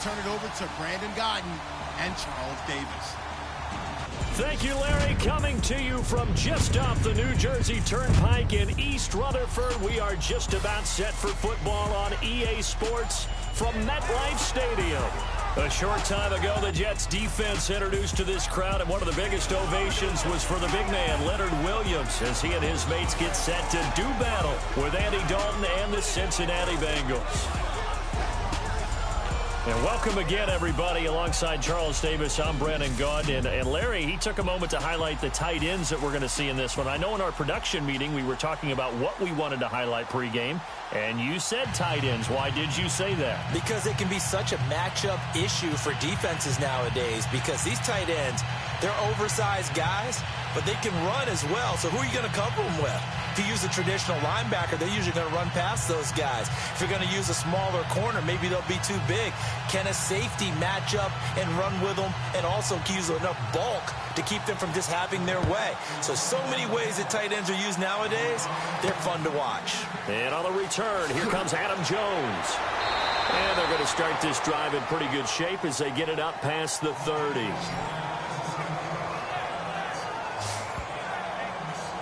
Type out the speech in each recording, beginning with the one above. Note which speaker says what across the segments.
Speaker 1: Turn it over to Brandon Godden and Charles Davis.
Speaker 2: Thank you, Larry. Coming to you from just off the New Jersey Turnpike in East Rutherford. We are just about set for football on EA Sports from MetLife Stadium. A short time ago, the Jets defense introduced to this crowd, and one of the biggest ovations was for the big man, Leonard Williams, as he and his mates get set to do battle with Andy Dalton and the Cincinnati Bengals. And welcome again, everybody. Alongside Charles Davis, I'm Brandon Gaudin. And Larry, he took a moment to highlight the tight ends that we're going to see in this one. I know in our production meeting we were talking about what we wanted to highlight pregame, and you said tight ends. Why did you say that?
Speaker 3: Because it can be such a matchup issue for defenses nowadays, because these tight ends, they're oversized guys, but they can run as well. So who are you going to cover them with? If you use a traditional linebacker, they're usually going to run past those guys. If you're going to use a smaller corner, maybe they'll be too big. Can a safety match up and run with them and also use enough bulk to keep them from just having their way? So many ways that tight ends are used nowadays. They're fun to watch.
Speaker 2: And on the return, here comes Adam Jones. And they're going to start this drive in pretty good shape as they get it up past the 30.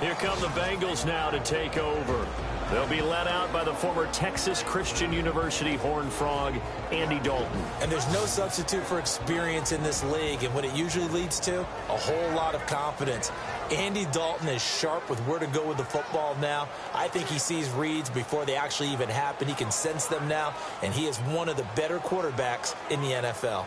Speaker 2: Here come the Bengals now to take over. They'll be led out by the former Texas Christian University Horned Frog, Andy Dalton.
Speaker 3: And there's no substitute for experience in this league, and what it usually leads to, a whole lot of confidence. Andy Dalton is sharp with where to go with the football now. I think he sees reads before they actually even happen. He can sense them now, and he is one of the better quarterbacks in the NFL.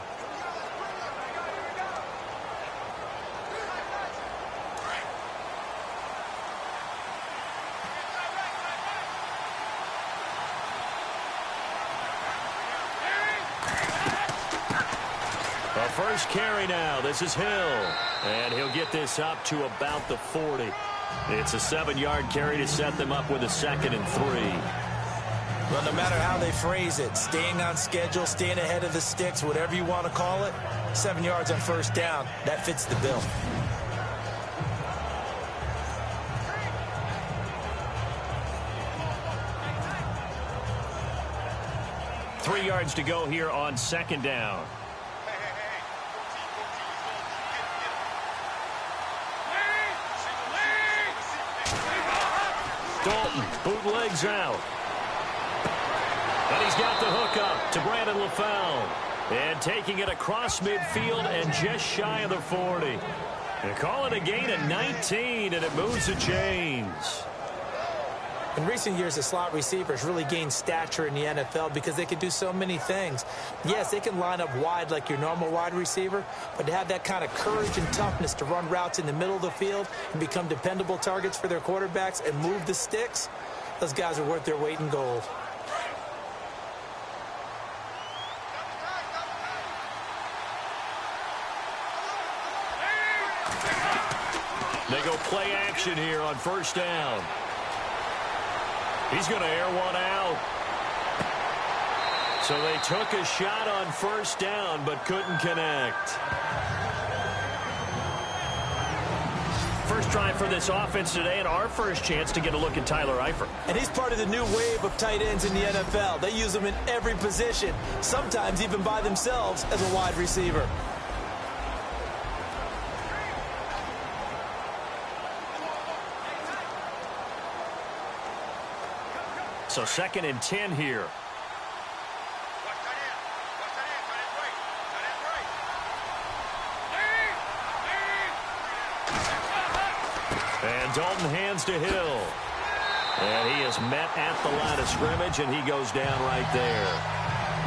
Speaker 2: First carry now. This is Hill. And he'll get this up to about the 40. It's a 7-yard carry to set them up with a 2nd and 3.
Speaker 3: Well, no matter how they phrase it, staying on schedule, staying ahead of the sticks, whatever you want to call it, 7 yards on first down, that fits the bill.
Speaker 2: Three yards to go here on 2nd down. Dalton bootlegs out. And he's got the hook up to Brandon LaFell. And taking it across midfield and just shy of the 40. They call it a gain of 19, and it moves the chains.
Speaker 3: In recent years, the slot receivers really gained stature in the NFL because they can do so many things. Yes, they can line up wide like your normal wide receiver, but to have that kind of courage and toughness to run routes in the middle of the field and become dependable targets for their quarterbacks and move the sticks, those guys are worth their weight in gold.
Speaker 2: They go play action here on first down. He's going to air one out. So they took a shot on first down, but couldn't connect. First drive for this offense today, and our first chance to get a look at Tyler Eifert.
Speaker 3: And he's part of the new wave of tight ends in the NFL. They use them in every position, sometimes even by themselves as a wide receiver.
Speaker 2: So 2nd and 10 here. And Dalton hands to Hill. And he is met at the line of scrimmage, and he goes down right there.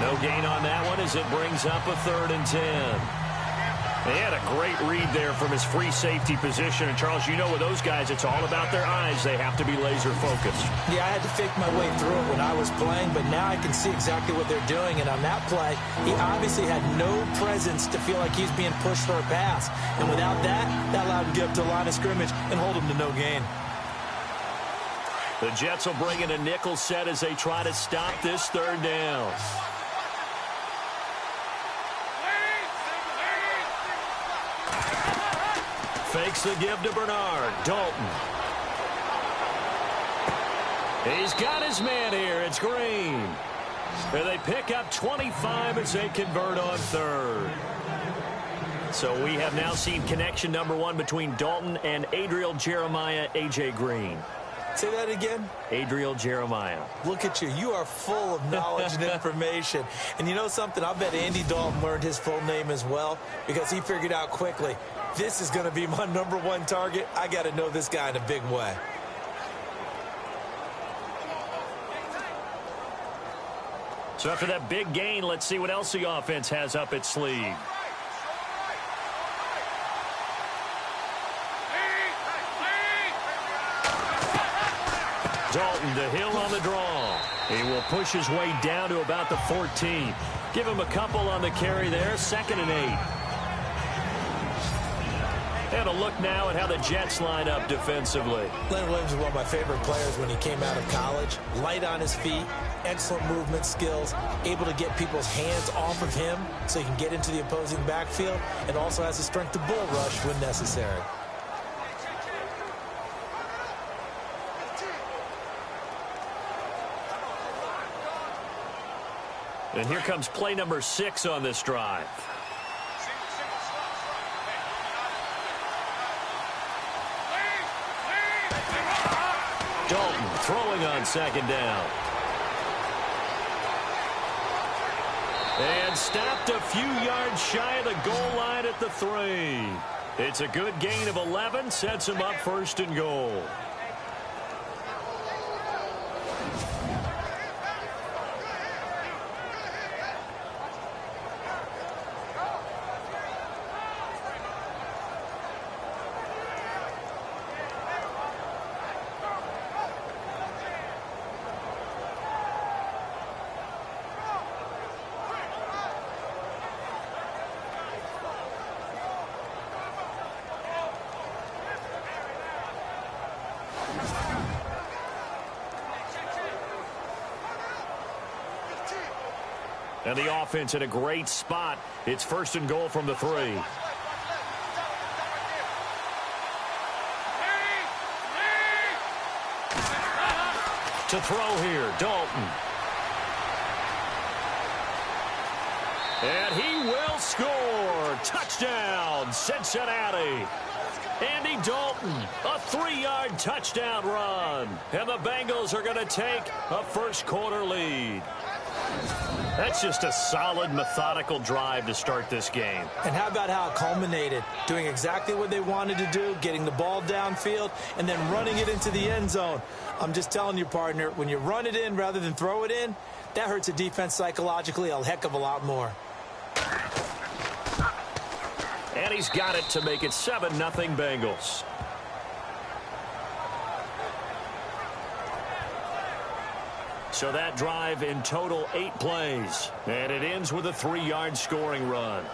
Speaker 2: No gain on that one as it brings up a 3rd and 10. They had a great read there from his free safety position. And, Charles, you know with those guys, it's all about their eyes. They have to be laser focused.
Speaker 3: Yeah, I had to fake my way through it when I was playing, but now I can see exactly what they're doing. And on that play, he obviously had no presence to feel like he's being pushed for a pass. And without that, that allowed him to get up to the line of scrimmage and hold him to no gain.
Speaker 2: The Jets will bring in a nickel set as they try to stop this 3rd down. Fakes the give to Bernard. Dalton. He's got his man here. It's Green. And they pick up 25 as they convert on third. So we have now seen connection number 1 between Dalton and Adriel Jeremiah, A.J. Green.
Speaker 3: Say that again?
Speaker 2: Adriel Jeremiah.
Speaker 3: Look at you. You are full of knowledge and information. And you know something? I bet Andy Dalton learned his full name as well because he figured out quickly, this is going to be my number 1 target. I got to know this guy in a big way.
Speaker 2: So after that big gain, let's see what else the offense has up its sleeve. Dalton to Hill on the draw. He will push his way down to about the 14. Give him a couple on the carry there. 2nd and 8. And a look now at how the Jets line up defensively.
Speaker 3: Leonard Williams was one of my favorite players when he came out of college. Light on his feet, excellent movement skills, able to get people's hands off of him so he can get into the opposing backfield, and also has the strength to bull rush when necessary.
Speaker 2: And here comes play number 6 on this drive. Dalton throwing on 2nd down. And stopped a few yards shy of the goal line at the 3. It's a good gain of 11, sets him up 1st and goal. And the offense in a great spot. It's 1st and goal from the 3. To throw here, Dalton. And he will score. Touchdown, Cincinnati. Andy Dalton, a 3-yard touchdown run. And the Bengals are going to take a 1st quarter lead. That's just a solid, methodical drive to start this game.
Speaker 3: And how about how it culminated? Doing exactly what they wanted to do, getting the ball downfield, and then running it into the end zone. I'm just telling you, partner, when you run it in rather than throw it in, that hurts a defense psychologically a heck of a lot more.
Speaker 2: And he's got it to make it 7-0 Bengals. So that drive in total 8 plays. And it ends with a 3-yard scoring run.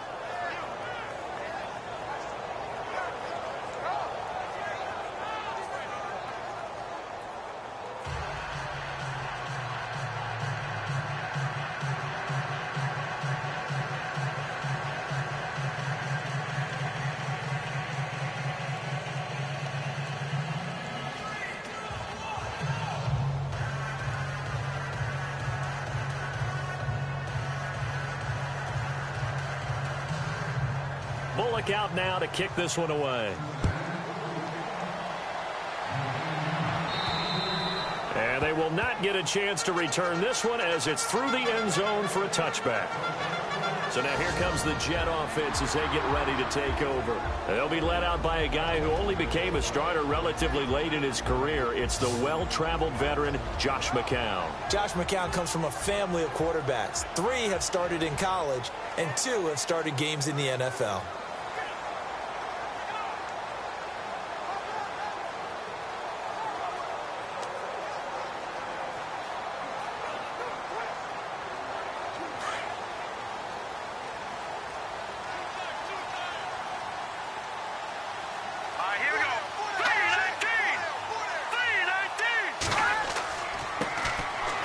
Speaker 2: Bullock out now to kick this one away. And they will not get a chance to return this one as it's through the end zone for a touchback. So now here comes the Jet offense as they get ready to take over. They'll be led out by a guy who only became a starter relatively late in his career. It's the well-traveled veteran, Josh McCown.
Speaker 3: Josh McCown comes from a family of quarterbacks. 3 have started in college, and 2 have started games in the NFL.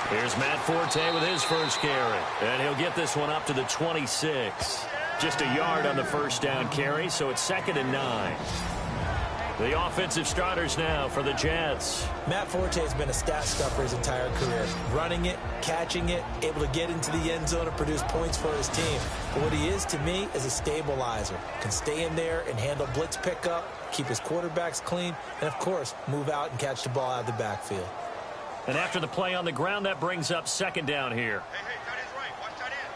Speaker 2: Here's Matt Forte with his first carry. And he'll get this one up to the 26. Just a yard on the first down carry, so it's 2nd and 9. The offensive starters now for the Jets.
Speaker 3: Matt Forte has been a stat stuffer his entire career. Running it, catching it, able to get into the end zone and produce points for his team. But what he is to me is a stabilizer. Can stay in there and handle blitz pickup, keep his quarterbacks clean, and, of course, move out and catch the ball out of the backfield.
Speaker 2: And after the play on the ground, that brings up second down here.
Speaker 1: Hey, tight end's right. Watch tight end.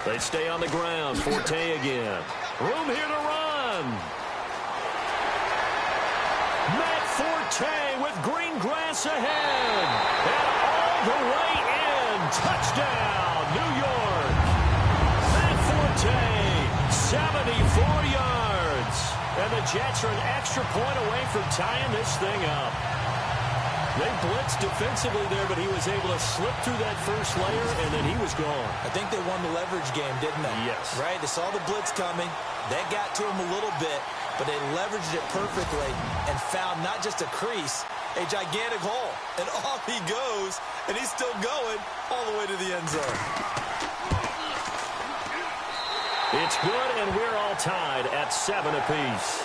Speaker 2: They stay on the ground. Forte again. Room here to run. Matt Forte with green grass ahead. And all the way in. Touchdown, New York. Matt Forte, 74 yards. And the Jets are an extra point away from tying this thing up. They blitzed defensively there, but he was able to slip through that first layer, and then he was gone.
Speaker 3: I think they won the leverage game, didn't they?
Speaker 2: Yes.
Speaker 3: Right? They saw the blitz coming. That got to him a little bit, but they leveraged it perfectly and found not just a crease, a gigantic hole. And off he goes, and he's still going all the way to the end zone.
Speaker 2: It's good, and we're all tied at 7 apiece.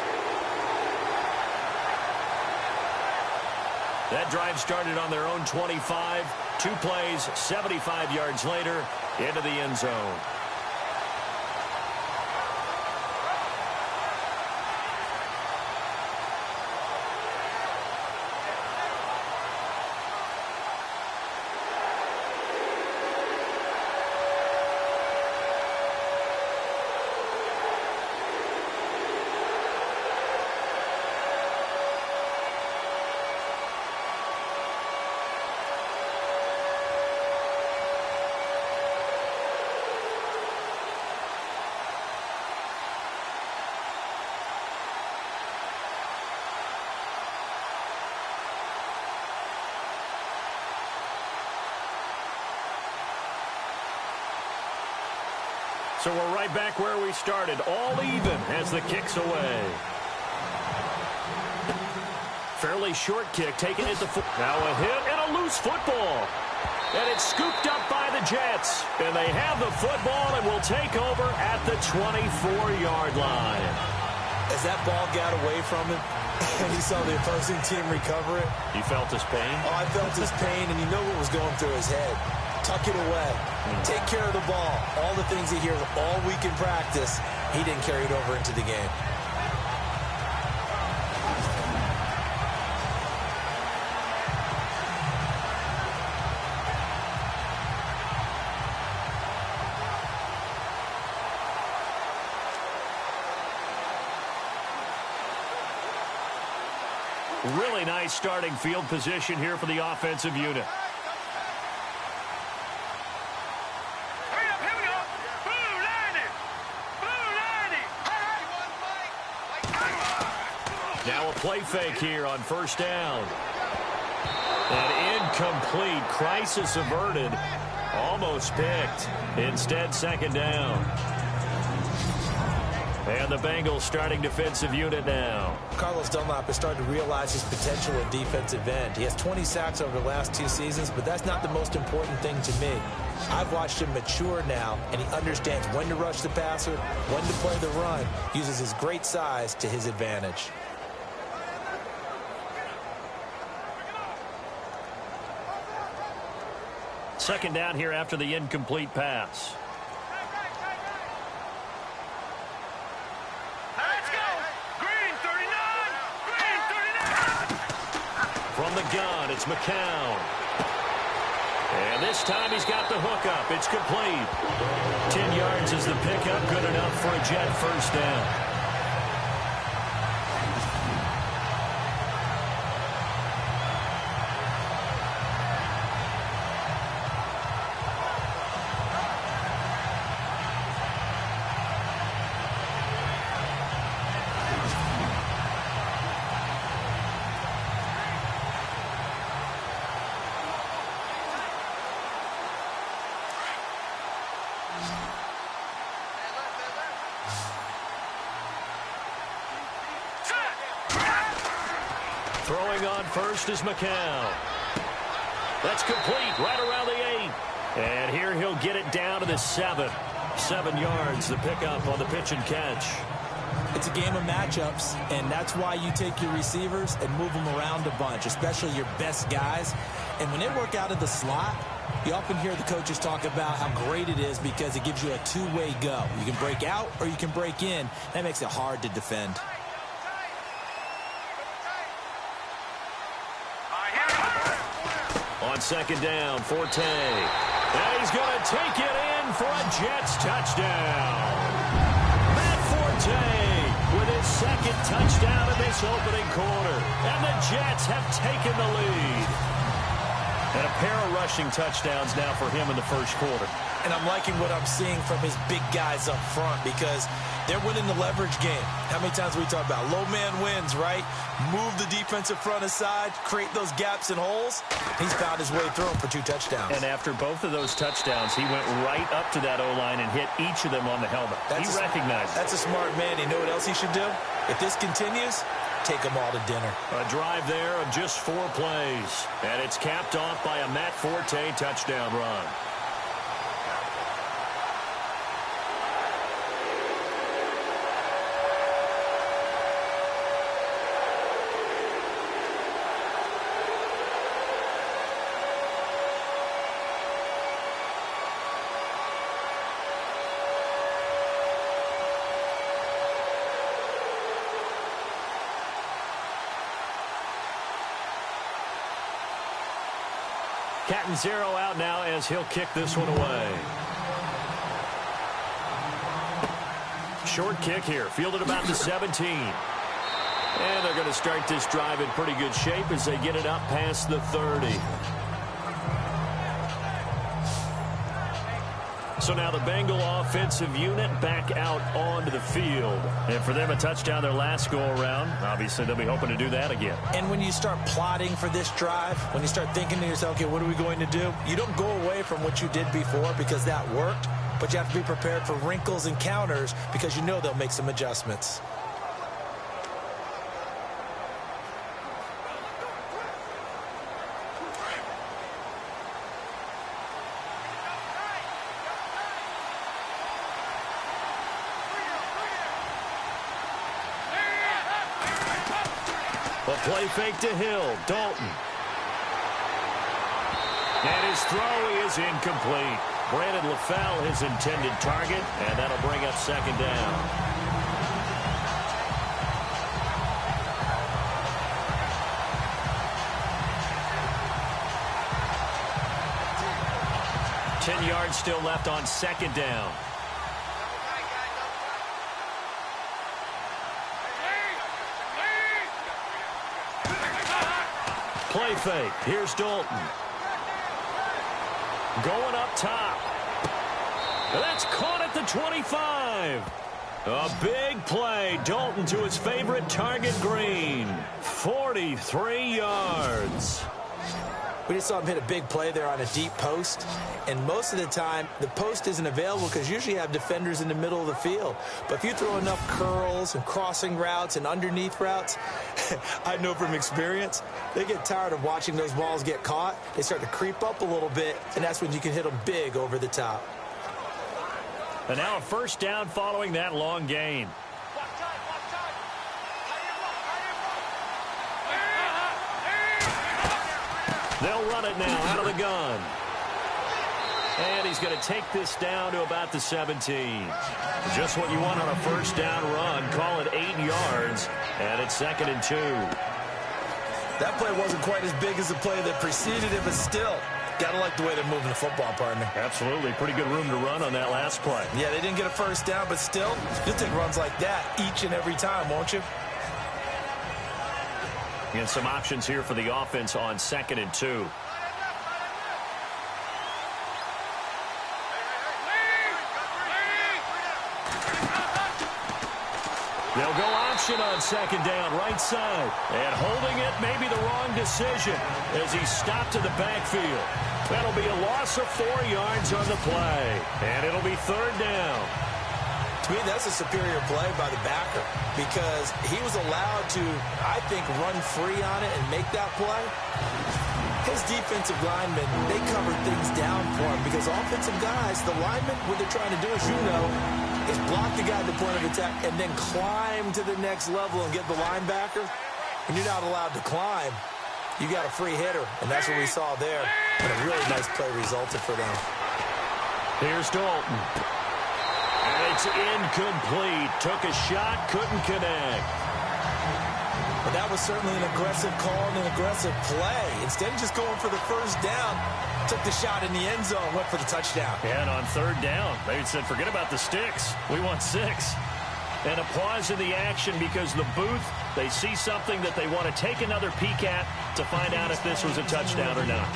Speaker 2: That drive started on their own 25. 2 plays, 75 yards later, into the end zone. So we're right back where we started, all even as the kick's away. Fairly short kick, taken at the foot. Now a hit and a loose football. And it's scooped up by the Jets. And they have the football and will take over at the 24-yard line.
Speaker 3: As that ball got away from him, and he saw the opposing team recover it.
Speaker 2: You felt his pain?
Speaker 3: Oh, I felt his pain, and you know what was going through his head. Tuck it away. Take care of the ball. All the things he hears all week in practice, he didn't carry it over into the game.
Speaker 2: Really nice starting field position here for the offensive unit. Now a play fake here on first down. And incomplete. Crisis averted. Almost picked. Instead, second down. And the Bengals starting defensive unit now.
Speaker 3: Carlos Dunlap has started to realize his potential at defensive end. He has 20 sacks over the last 2 seasons, but that's not the most important thing to me. I've watched him mature now, and he understands when to rush the passer, when to play the run, uses his great size to his advantage.
Speaker 2: Second down here after the incomplete pass. From the gun, it's McCown. And this time he's got the hookup. It's complete. 10 yards is the pickup. Good enough for a Jet first down. Throwing on first is McCown. That's complete right around the 8. And here he'll get it down to the 7. 7 yards, the pickup on the pitch and catch.
Speaker 3: It's a game of matchups, and that's why you take your receivers and move them around a bunch, especially your best guys. And when they work out of the slot, you often hear the coaches talk about how great it is because it gives you a two-way go. You can break out or you can break in. That makes it hard to defend.
Speaker 2: On second down, Forte. And he's going to take it in for a Jets touchdown. Matt Forte with his second touchdown in this opening quarter. And the Jets have taken the lead. And a pair of rushing touchdowns now for him in the first quarter.
Speaker 3: And I'm liking what I'm seeing from his big guys up front because they're winning the leverage game. How many times we talk about low man wins, right? Move the defensive front aside, create those gaps and holes. He's found his way through them for 2 touchdowns.
Speaker 2: And after both of those touchdowns, he went right up to that O-line and hit each of them on the helmet. He recognized it.
Speaker 3: That's a smart man. You know what else he should do? If this continues, take them all to dinner.
Speaker 2: A drive there of just 4 plays. And it's capped off by a Matt Forte touchdown run. Cat and 0 out now as he'll kick this one away. Short kick here, fielded about the 17. And they're going to start this drive in pretty good shape as they get it up past the 30. So now the Bengal offensive unit back out onto the field. And for them, a touchdown their last go-around. Obviously, they'll be hoping to do that again.
Speaker 3: And when you start plotting for this drive, when you start thinking to yourself, okay, what are we going to do? You don't go away from what you did before because that worked, but you have to be prepared for wrinkles and counters because you know they'll make some adjustments.
Speaker 2: Play fake to Hill. Dalton. And his throw is incomplete. Brandon LaFell, his intended target, and that'll bring up second down. Ten yards still left on second down. Play fake. Here's Dalton. Going up top. That's caught at the 25. A big play. Dalton to his favorite target, Green. 43 yards.
Speaker 3: We just saw him hit a big play there on a deep post. And most of the time, the post isn't available because usually you have defenders in the middle of the field. But if you throw enough curls and crossing routes and underneath routes, I know from experience, they get tired of watching those balls get caught. They start to creep up a little bit, and that's when you can hit them big over the top.
Speaker 2: And now a first down following that long gain. They'll run it now out of the gun. And he's going to take this down to about the 17. Just what you want on a first down run. Call it 8 yards. And it's 2nd and 2.
Speaker 3: That play wasn't quite as big as the play that preceded it, but still, got to like the way they're moving the football, partner.
Speaker 2: Absolutely. Pretty good room to run on that last play.
Speaker 3: Yeah, they didn't get a first down, but still, you'll take runs like that each and every time, won't you?
Speaker 2: And some options here for the offense on 2nd and 2. They'll go option on 2nd down, right side. And holding it may be the wrong decision as he stopped in the backfield. That'll be a loss of 4 yards on the play. And it'll be 3rd down.
Speaker 3: To me, that's a superior play by the backer because he was allowed to, I think, run free on it and make that play. his defensive linemen, they covered things down for him because offensive guys, the linemen, what they're trying to do, as you know, is block the guy at the point of attack and then climb to the next level and get the linebacker. And you're not allowed to climb. You got a free hitter, and that's what we saw there. And a really nice play resulted for them.
Speaker 2: Here's Dalton. And it's incomplete. Took a shot, couldn't connect.
Speaker 3: But that was certainly an aggressive call and an aggressive play. Instead of just going for the first down, took the shot in the end zone, went for the touchdown.
Speaker 2: Yeah, and on third down, they said, forget about the sticks. We want 6. And a pause in the action because the booth, they see something that they want to take another peek at to find out if this was a touchdown or not.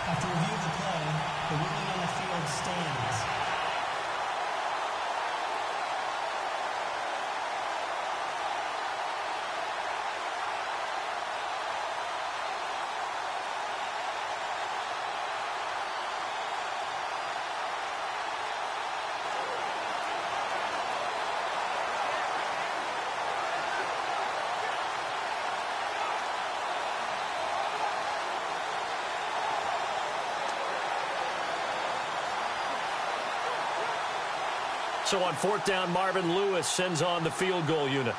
Speaker 4: After review of the play, the ruling on the field stands.
Speaker 2: So on fourth down, Marvin Lewis sends on the field goal unit.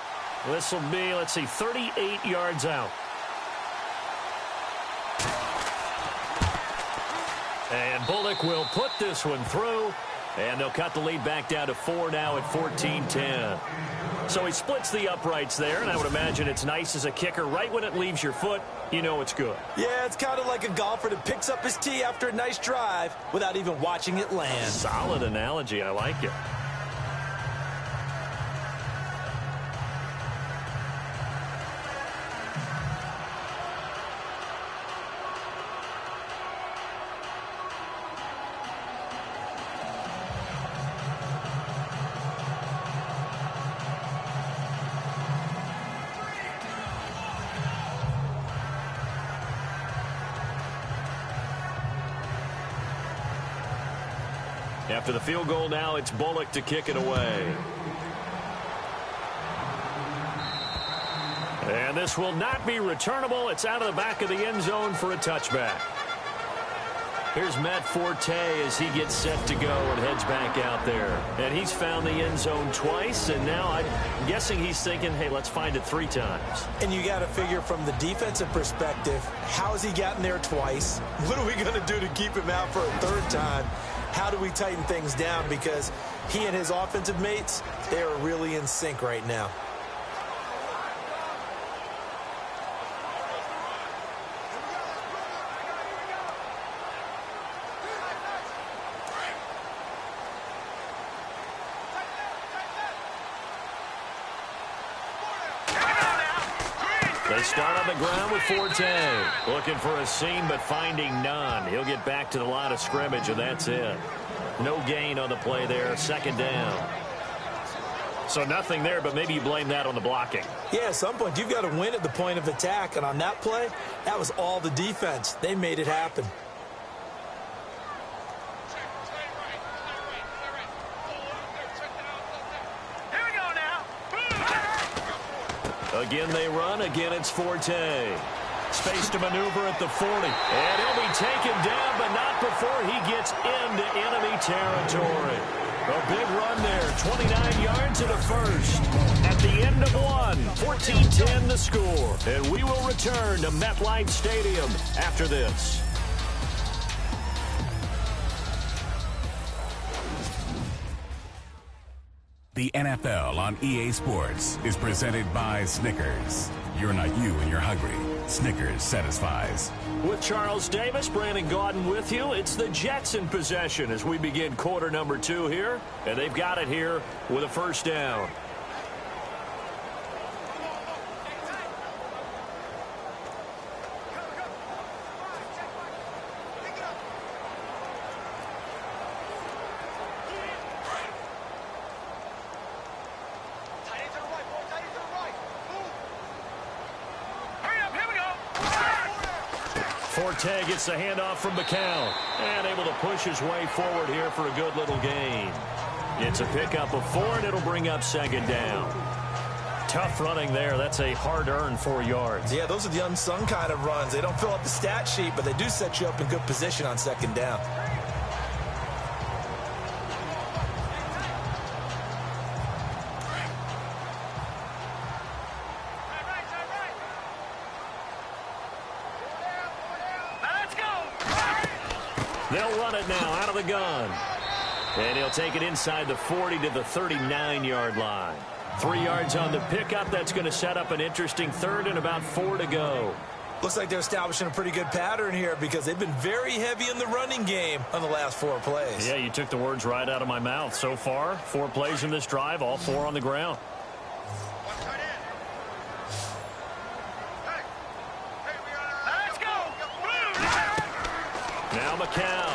Speaker 2: This will be, let's see, 38 yards out. And Bullock will put this one through, and they'll cut the lead back down to 4 now at 14-10. So he splits the uprights there, and I would imagine it's nice as a kicker. Right when it leaves your foot, you know it's good.
Speaker 3: Yeah, it's kind of like a golfer that picks up his tee after a nice drive without even watching it land.
Speaker 2: Solid analogy. I like it. After the field goal now, it's Bullock to kick it away. And this will not be returnable. It's out of the back of the end zone for a touchback. Here's Matt Forte as he gets set to go and heads back out there. And he's found the end zone twice, and now I'm guessing he's thinking, hey, let's find it 3 times.
Speaker 3: And you got to figure from the defensive perspective, how's he gotten there twice? What are we going to do to keep him out for a 3rd time? How do we tighten things down? Because he and his offensive mates, they are really in sync right now.
Speaker 2: They start on the ground with Forte. Looking for a seam, but finding none. He'll get back to the line of scrimmage, and that's it. No gain on the play there. 2nd down. So nothing there, but maybe you blame that on the blocking.
Speaker 3: Yeah, at some point, you've got to win at the point of attack. And on that play, that was all the defense. They made it happen.
Speaker 2: Again, they run. Again, it's Forte. Space to maneuver at the 40. And he'll be taken down, but not before he gets into enemy territory. A big run there. 29 yards and a first. At the end of one, 14-10 the score. And we will return to MetLife Stadium after this.
Speaker 5: The NFL on EA Sports is presented by Snickers. You're not you when you're hungry. Snickers satisfies.
Speaker 2: With Charles Davis, Brandon Gaudin with you. It's the Jets in possession as we begin quarter number 2 here. And they've got it here with a 1st down. Forte gets the handoff from McCown and able to push his way forward here for a good little gain. It's a pickup of 4, and it'll bring up second down. Tough running there. That's a hard-earned 4 yards.
Speaker 3: Yeah, those are the unsung kind of runs. They don't fill up the stat sheet, but they do set you up in good position on second down.
Speaker 2: They'll run it now out of the gun. And he'll take it inside the 40 to the 39-yard line. 3 yards on the pickup. That's going to set up an interesting third and about 4 to go.
Speaker 3: Looks like they're establishing a pretty good pattern here because they've been very heavy in the running game on the last 4 plays.
Speaker 2: Yeah, you took the words right out of my mouth. So far, 4 plays in this drive, all 4 on the ground. Now McCown.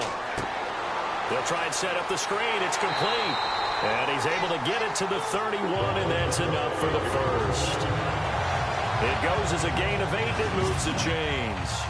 Speaker 2: They'll try and set up the screen. It's complete. And he's able to get it to the 31, and that's enough for the first. It goes as a gain of 8. It moves the chains.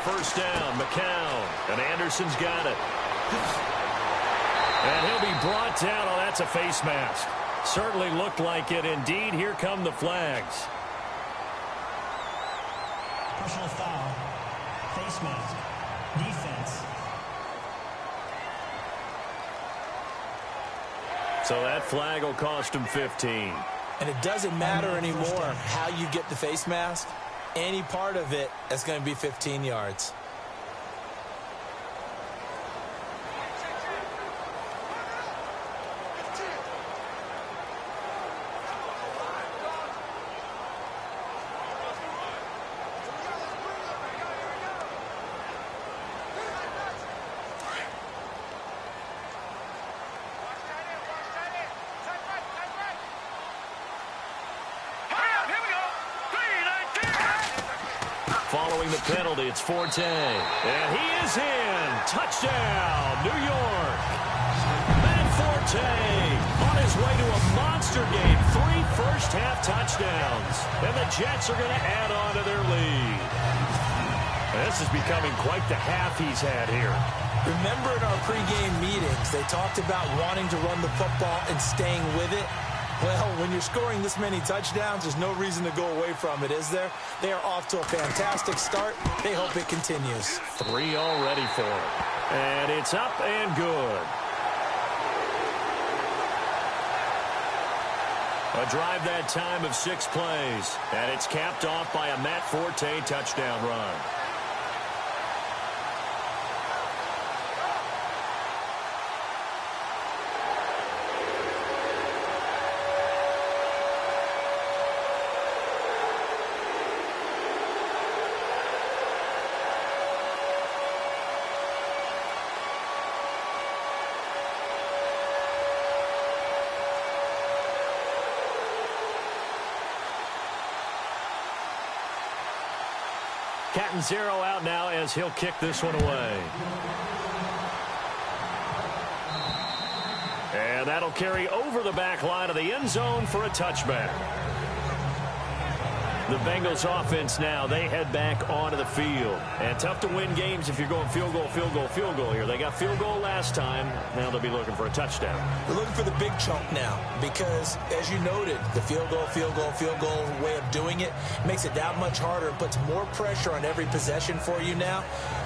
Speaker 2: First down, McCown, and Anderson's got it. And he'll be brought down. Oh, that's a face mask. Certainly looked like it. Indeed, here come the flags.
Speaker 4: Personal foul. Face mask. Defense.
Speaker 2: So that flag will cost him 15.
Speaker 3: And it doesn't matter anymore how you get the face mask. Any part of it is going to be 15 yards.
Speaker 2: Following the penalty, it's Forte. And he is in. Touchdown, New York. Matt Forte on his way to a monster game. 3 first-half touchdowns. And the Jets are going to add on to their lead. And this is becoming quite the half he's had here.
Speaker 3: Remember in our pregame meetings, they talked about wanting to run the football and staying with it. Well, when you're scoring this many touchdowns, there's no reason to go away from it, is there? They are off to a fantastic start. They hope it continues.
Speaker 2: 3 already for him. And it's up and good. A drive that time of 6 plays. And it's capped off by a Matt Forte touchdown run. Cat and 0 out now as he'll kick this one away. And that'll carry over the back line of the end zone for a touchback. The Bengals offense now, they head back onto the field. And tough to win games if you're going field goal, field goal, field goal here. They got field goal last time. Now they'll be looking for a touchdown.
Speaker 3: They're looking for the big chunk now because, as you noted, the field goal, field goal, field goal way of doing it makes it that much harder and puts more pressure on every possession for you now.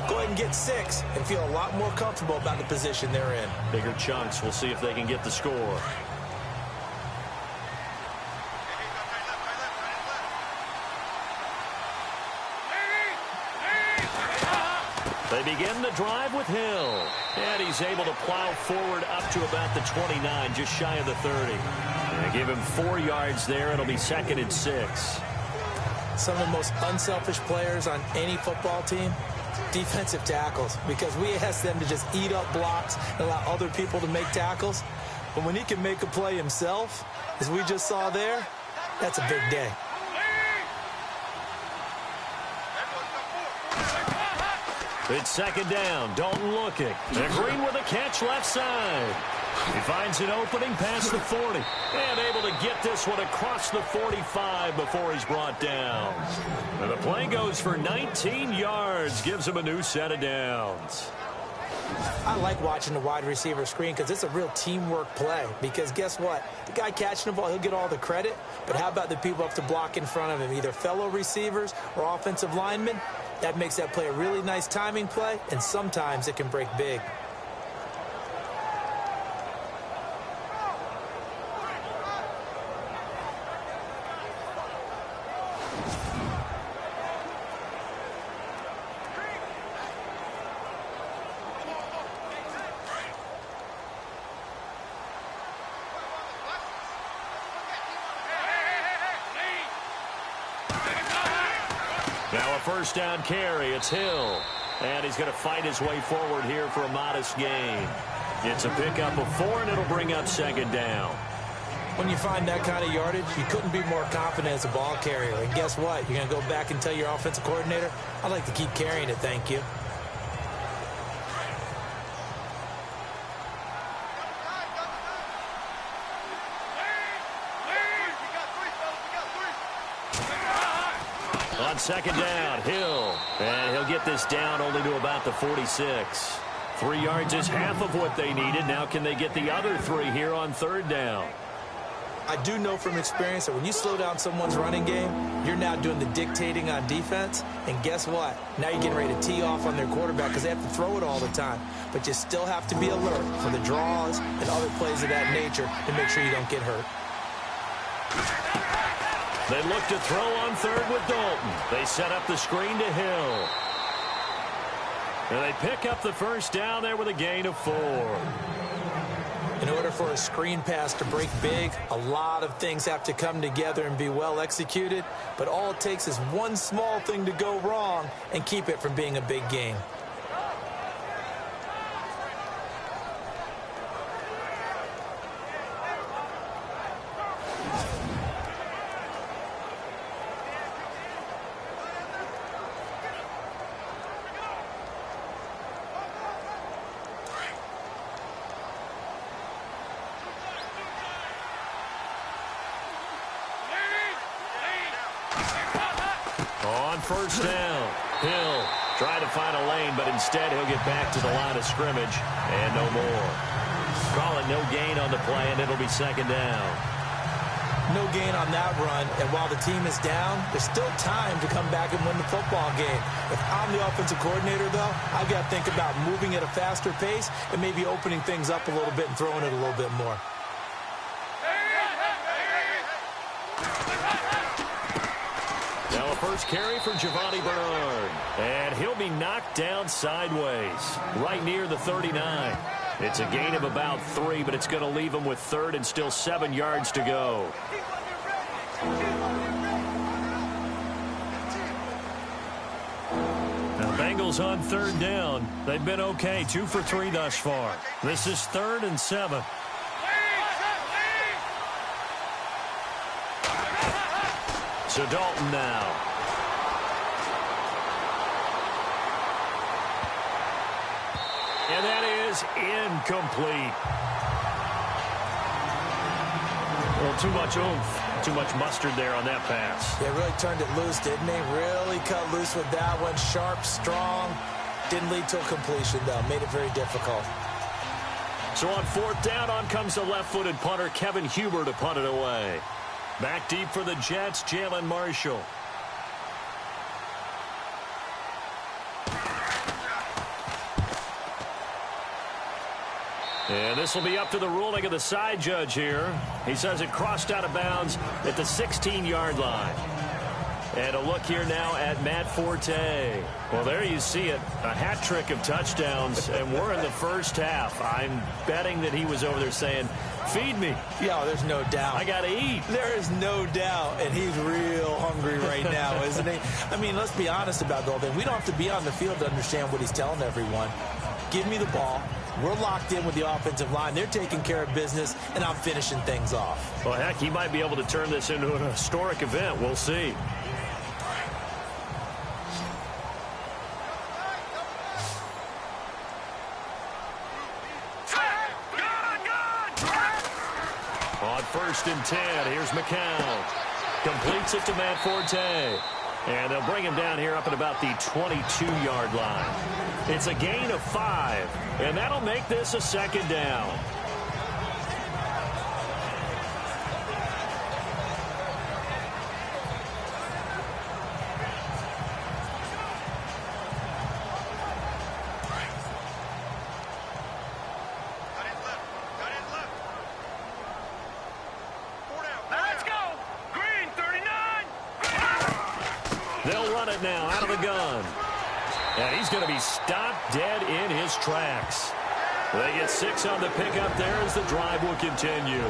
Speaker 3: Go ahead and get 6 and feel a lot more comfortable about the position they're in.
Speaker 2: Bigger chunks. We'll see if they can get the score. They begin the drive with Hill. And he's able to plow forward up to about the 29, just shy of the 30. And give him 4 yards there. It'll be 2nd and 6.
Speaker 3: some of the most unselfish players on any football team? Defensive tackles, because we ask them to just eat up blocks and allow other people to make tackles. But when he can make a play himself, as we just saw there, that's a big day.
Speaker 2: It's second down. Dalton looking. And Green with a catch left side. He finds an opening past the 40. And able to get this one across the 45 before he's brought down. And the play goes for 19 yards. Gives him a new set of downs.
Speaker 3: I like watching the wide receiver screen because it's a real teamwork play. Because guess what? The guy catching the ball, he'll get all the credit. But how about the people up to block in front of him? Either fellow receivers or offensive linemen. That makes that play a really nice timing play, and sometimes it can break big.
Speaker 2: Now a first down carry. It's Hill. And he's going to fight his way forward here for a modest gain. It's a pickup of 4, and it'll bring up second down.
Speaker 3: When you find that kind of yardage, you couldn't be more confident as a ball carrier. And guess what? You're going to go back and tell your offensive coordinator, I'd like to keep carrying it, thank you.
Speaker 2: On second down, Hill. And he'll get this down only to about the 46. 3 yards is half of what they needed. Now can they get the other 3 here on third down?
Speaker 3: I do know from experience that when you slow down someone's running game, you're now doing the dictating on defense. And guess what? Now you're getting ready to tee off on their quarterback because they have to throw it all the time. But you still have to be alert for the draws and other plays of that nature to make sure you don't get hurt.
Speaker 2: They look to throw on third with Dalton. They set up the screen to Hill. And they pick up the first down there with a gain of 4.
Speaker 3: In order for a screen pass to break big, a lot of things have to come together and be well executed. But all it takes is one small thing to go wrong and keep it from being a big gain.
Speaker 2: First down. Hill trying to find a lane, but instead he'll get back to the line of scrimmage and no more. Call it no gain on the play, and it'll be second down.
Speaker 3: No gain on that run, and while the team is down, there's still time to come back and win the football game. If I'm the offensive coordinator, though, I've got to think about moving at a faster pace and maybe opening things up a little bit and throwing it a little bit more.
Speaker 2: Now a first carry for Giovanni Bernard. And he'll be knocked down sideways, right near the 39. It's a gain of about 3, but it's going to leave him with third and still 7 yards to go. Now Bengals on third down. They've been okay, 2 for 3 thus far. This is 3rd and 7. So Dalton now. And that is incomplete. Well, too much oomph, too much mustard there on that pass.
Speaker 3: They really turned it loose, didn't they? Really cut loose with that one. Sharp, strong. Didn't lead to a completion, though. Made it very difficult.
Speaker 2: So on 4th down, on comes the left-footed punter, Kevin Huber, to punt it away. Back deep for the Jets, Jalen Marshall. And this will be up to the ruling of the side judge here. He says it crossed out of bounds at the 16-yard line. And a look here now at Matt Forte. Well, there you see it. A hat trick of touchdowns, and we're in the first half. I'm betting that he was over there saying, feed me.
Speaker 3: Yeah, there's no doubt.
Speaker 2: I got to eat.
Speaker 3: There is no doubt, and he's real hungry right now, isn't he? I mean, let's be honest about the whole thing. We don't have to be on the field to understand what he's telling everyone. Give me the ball. We're locked in with the offensive line. They're taking care of business, and I'm finishing things off.
Speaker 2: Well, heck, he might be able to turn this into an historic event. We'll see. On 1st and 10, here's McCown. Completes it to Matt Forte. And they'll bring him down here up at about the 22-yard line. It's a gain of 5, and that'll make this a 2nd down. They'll run it now out of the gun. And he's going to be stopped dead in his tracks. They get 6 on the pickup there as the drive will continue.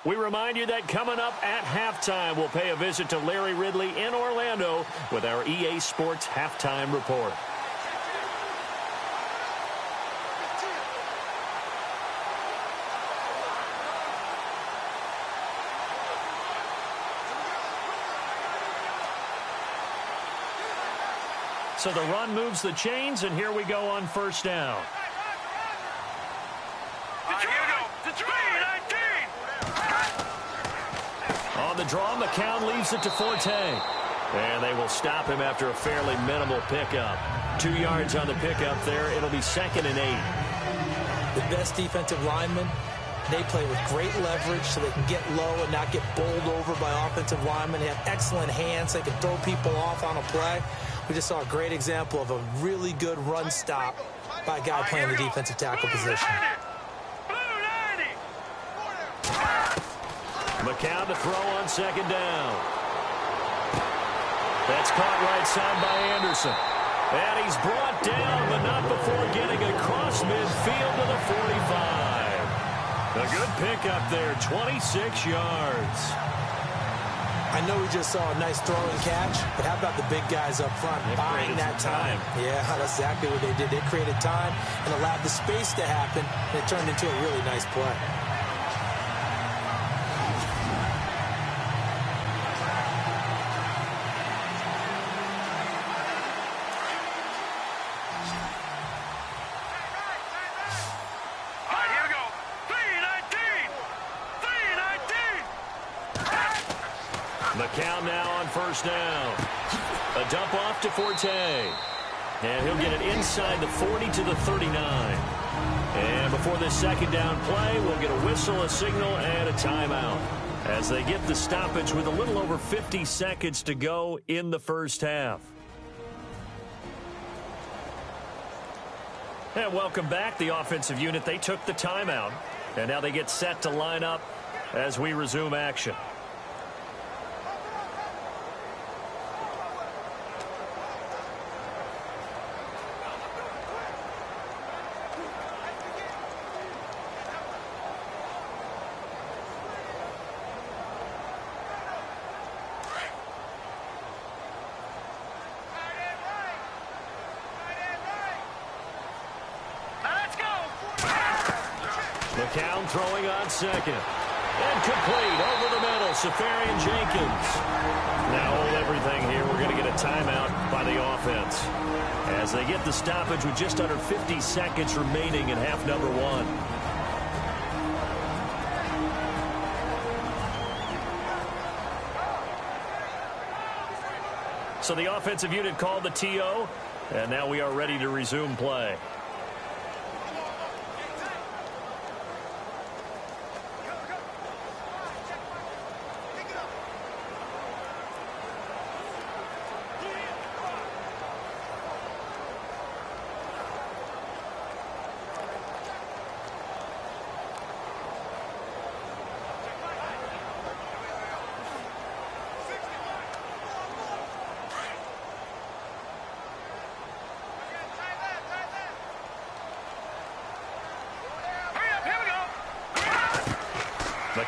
Speaker 2: We remind you that coming up at halftime, we'll pay a visit to Larry Ridley in Orlando with our EA Sports Halftime Report. So the run moves the chains, and here we go on 1st down. On the draw, McCown leaves it to Forte. And they will stop him after a fairly minimal pickup. 2 yards on the pickup there. It'll be 2nd and 8.
Speaker 3: The best defensive linemen, they play with great leverage so they can get low and not get bowled over by offensive linemen. They have excellent hands. They can throw people off on a play. We just saw a great example of a really good run stop by a guy playing the defensive tackle position.
Speaker 2: McCown to throw on 2nd down. That's caught right side by Anderson. And he's brought down, but not before getting across midfield to the 45. A good pickup there, 26 yards.
Speaker 3: I know we just saw a nice throwing catch, but how about the big guys up front buying that time? Yeah, that's exactly what they did. They created time and allowed the space to happen, and it turned into a really nice play.
Speaker 2: McCown now on 1st down. A dump off to Forte. And he'll get it inside the 40 to the 39. And before this 2nd down play, we'll get a whistle, a signal, and a timeout as they get the stoppage with a little over 50 seconds to go in the 1st half. And welcome back. The offensive unit, they took the timeout. And now they get set to line up as we resume action. McCown throwing on 2nd. And complete over the middle, Safarian Jenkins. Now hold everything here. We're going to get a timeout by the offense as they get the stoppage with just under 50 seconds remaining in half number 1. So the offensive unit called the TO, and now we are ready to resume play.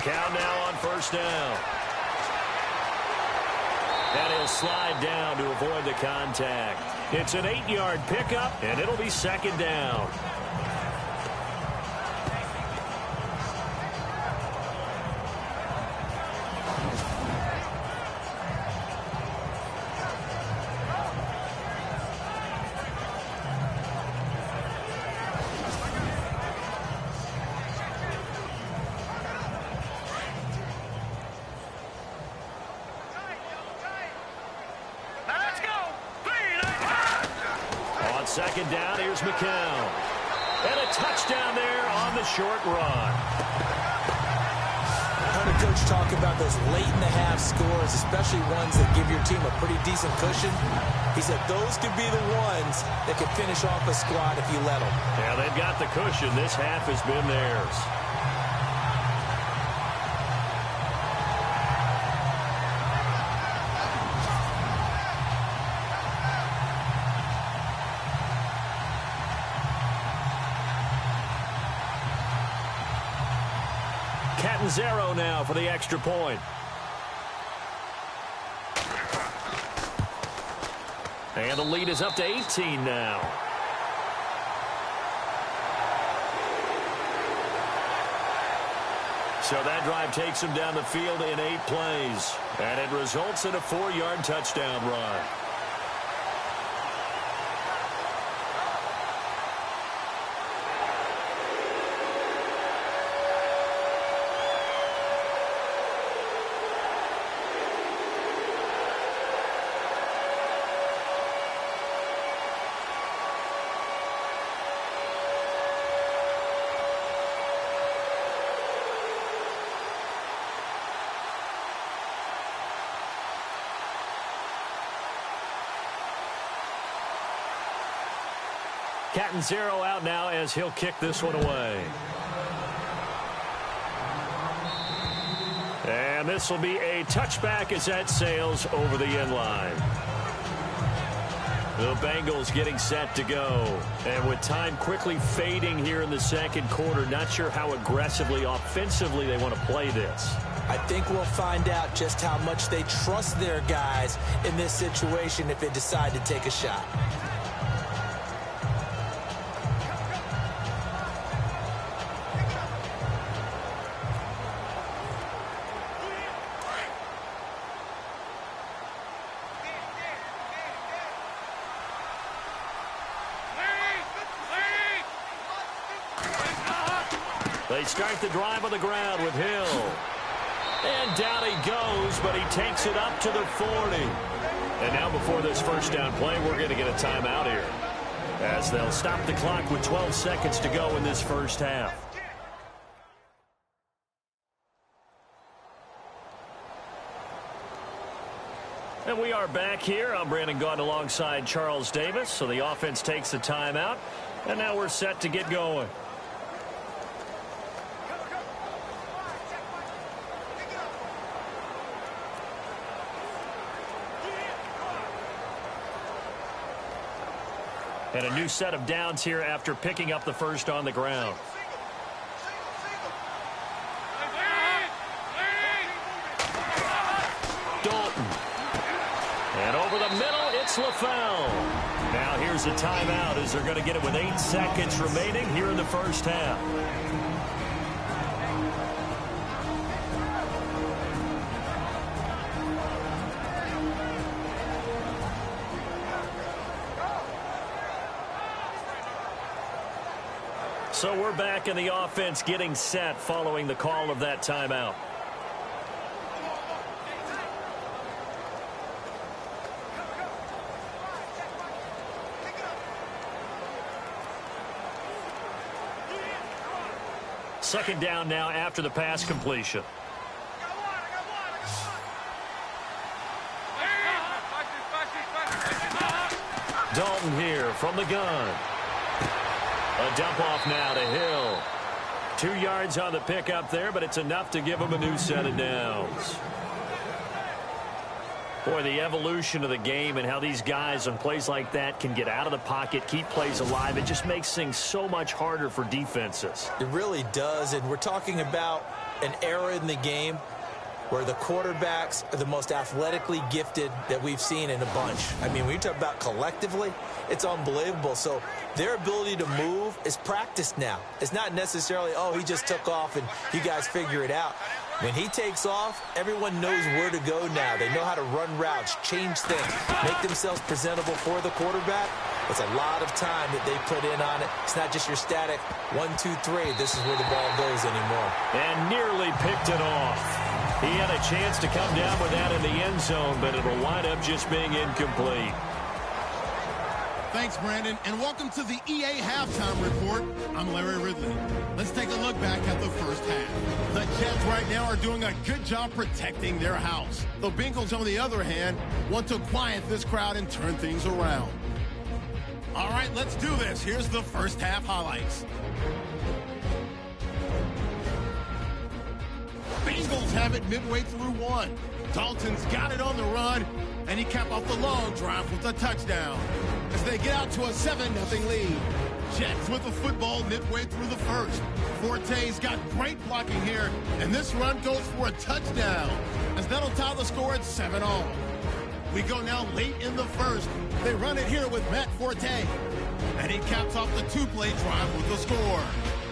Speaker 2: Count now on first down. And he'll slide down to avoid the contact. It's an 8-yard pickup, and it'll be second down. Second down, here's McCown. And a touchdown there on the short run.
Speaker 3: I heard a coach talk about those late-in-the-half scores, especially ones that give your team a pretty decent cushion. He said those could be the ones that could finish off a squad if you let them.
Speaker 2: Yeah, they've got the cushion. This half has been theirs. Zero now for the extra point. And the lead is up to 18 now. So that drive takes him down the field in 8 plays. And it results in a 4-yard touchdown run. Cat and zero out now as he'll kick this one away. And this will be a touchback as that sails over the end line. The Bengals getting set to go. And with time quickly fading here in the second quarter, not sure how aggressively, offensively they want to play this.
Speaker 3: I think we'll find out just how much they trust their guys in this situation if they decide to take a shot.
Speaker 2: They start the drive on the ground with Hill. And down he goes, but he takes it up to the 40. And now before this first down play, we're going to get a timeout here, as they'll stop the clock with 12 seconds to go in this first half. And we are back here. I'm Brandon Gaudin alongside Charles Davis. So the offense takes the timeout, and now we're set to get going. And a new set of downs here after picking up the first on the ground. Dalton. And over the middle, it's LaFell. Now here's a timeout as they're going to get it with 8 seconds remaining here in the first half. So we're back in the offense getting set following the call of that timeout. Second down now after the pass completion. Dalton here from the gun. A dump off now to Hill. 2 yards on the pickup there, but it's enough to give him a new set of downs. Boy, the evolution of the game and how these guys on plays like that can get out of the pocket, keep plays alive, it just makes things so much harder for defenses.
Speaker 3: It really does, and we're talking about an era in the game where the quarterbacks are the most athletically gifted that we've seen in a bunch. I mean, when you talk about collectively, it's unbelievable. So their ability to move is practiced now. It's not necessarily, oh, he just took off and you guys figure it out. When he takes off, everyone knows where to go now. They know how to run routes, change things, make themselves presentable for the quarterback. It's a lot of time that they put in on it. It's not just your static 1, 2, 3. This is where the ball goes anymore.
Speaker 2: And nearly picked it off. He had a chance to come down with that in the end zone, but it'll wind up just being incomplete.
Speaker 1: Thanks, Brandon, and welcome to the EA Halftime Report. I'm Larry Ridley. Let's take a look back at the first half. The Jets right now are doing a good job protecting their house. The Bengals, on the other hand, want to quiet this crowd and turn things around. All right, let's do this. Here's the first half highlights. Bengals have it midway through one. Dalton's got it on the run, and he capped off the long drive with a touchdown as they get out to a 7-0 lead. Jets with the football midway through the first. Forte's got great blocking here, and this run goes for a touchdown as that'll tie the score at 7-all. We go now late in the first. They run it here with Matt Forte, and he caps off the 2-play drive with the score.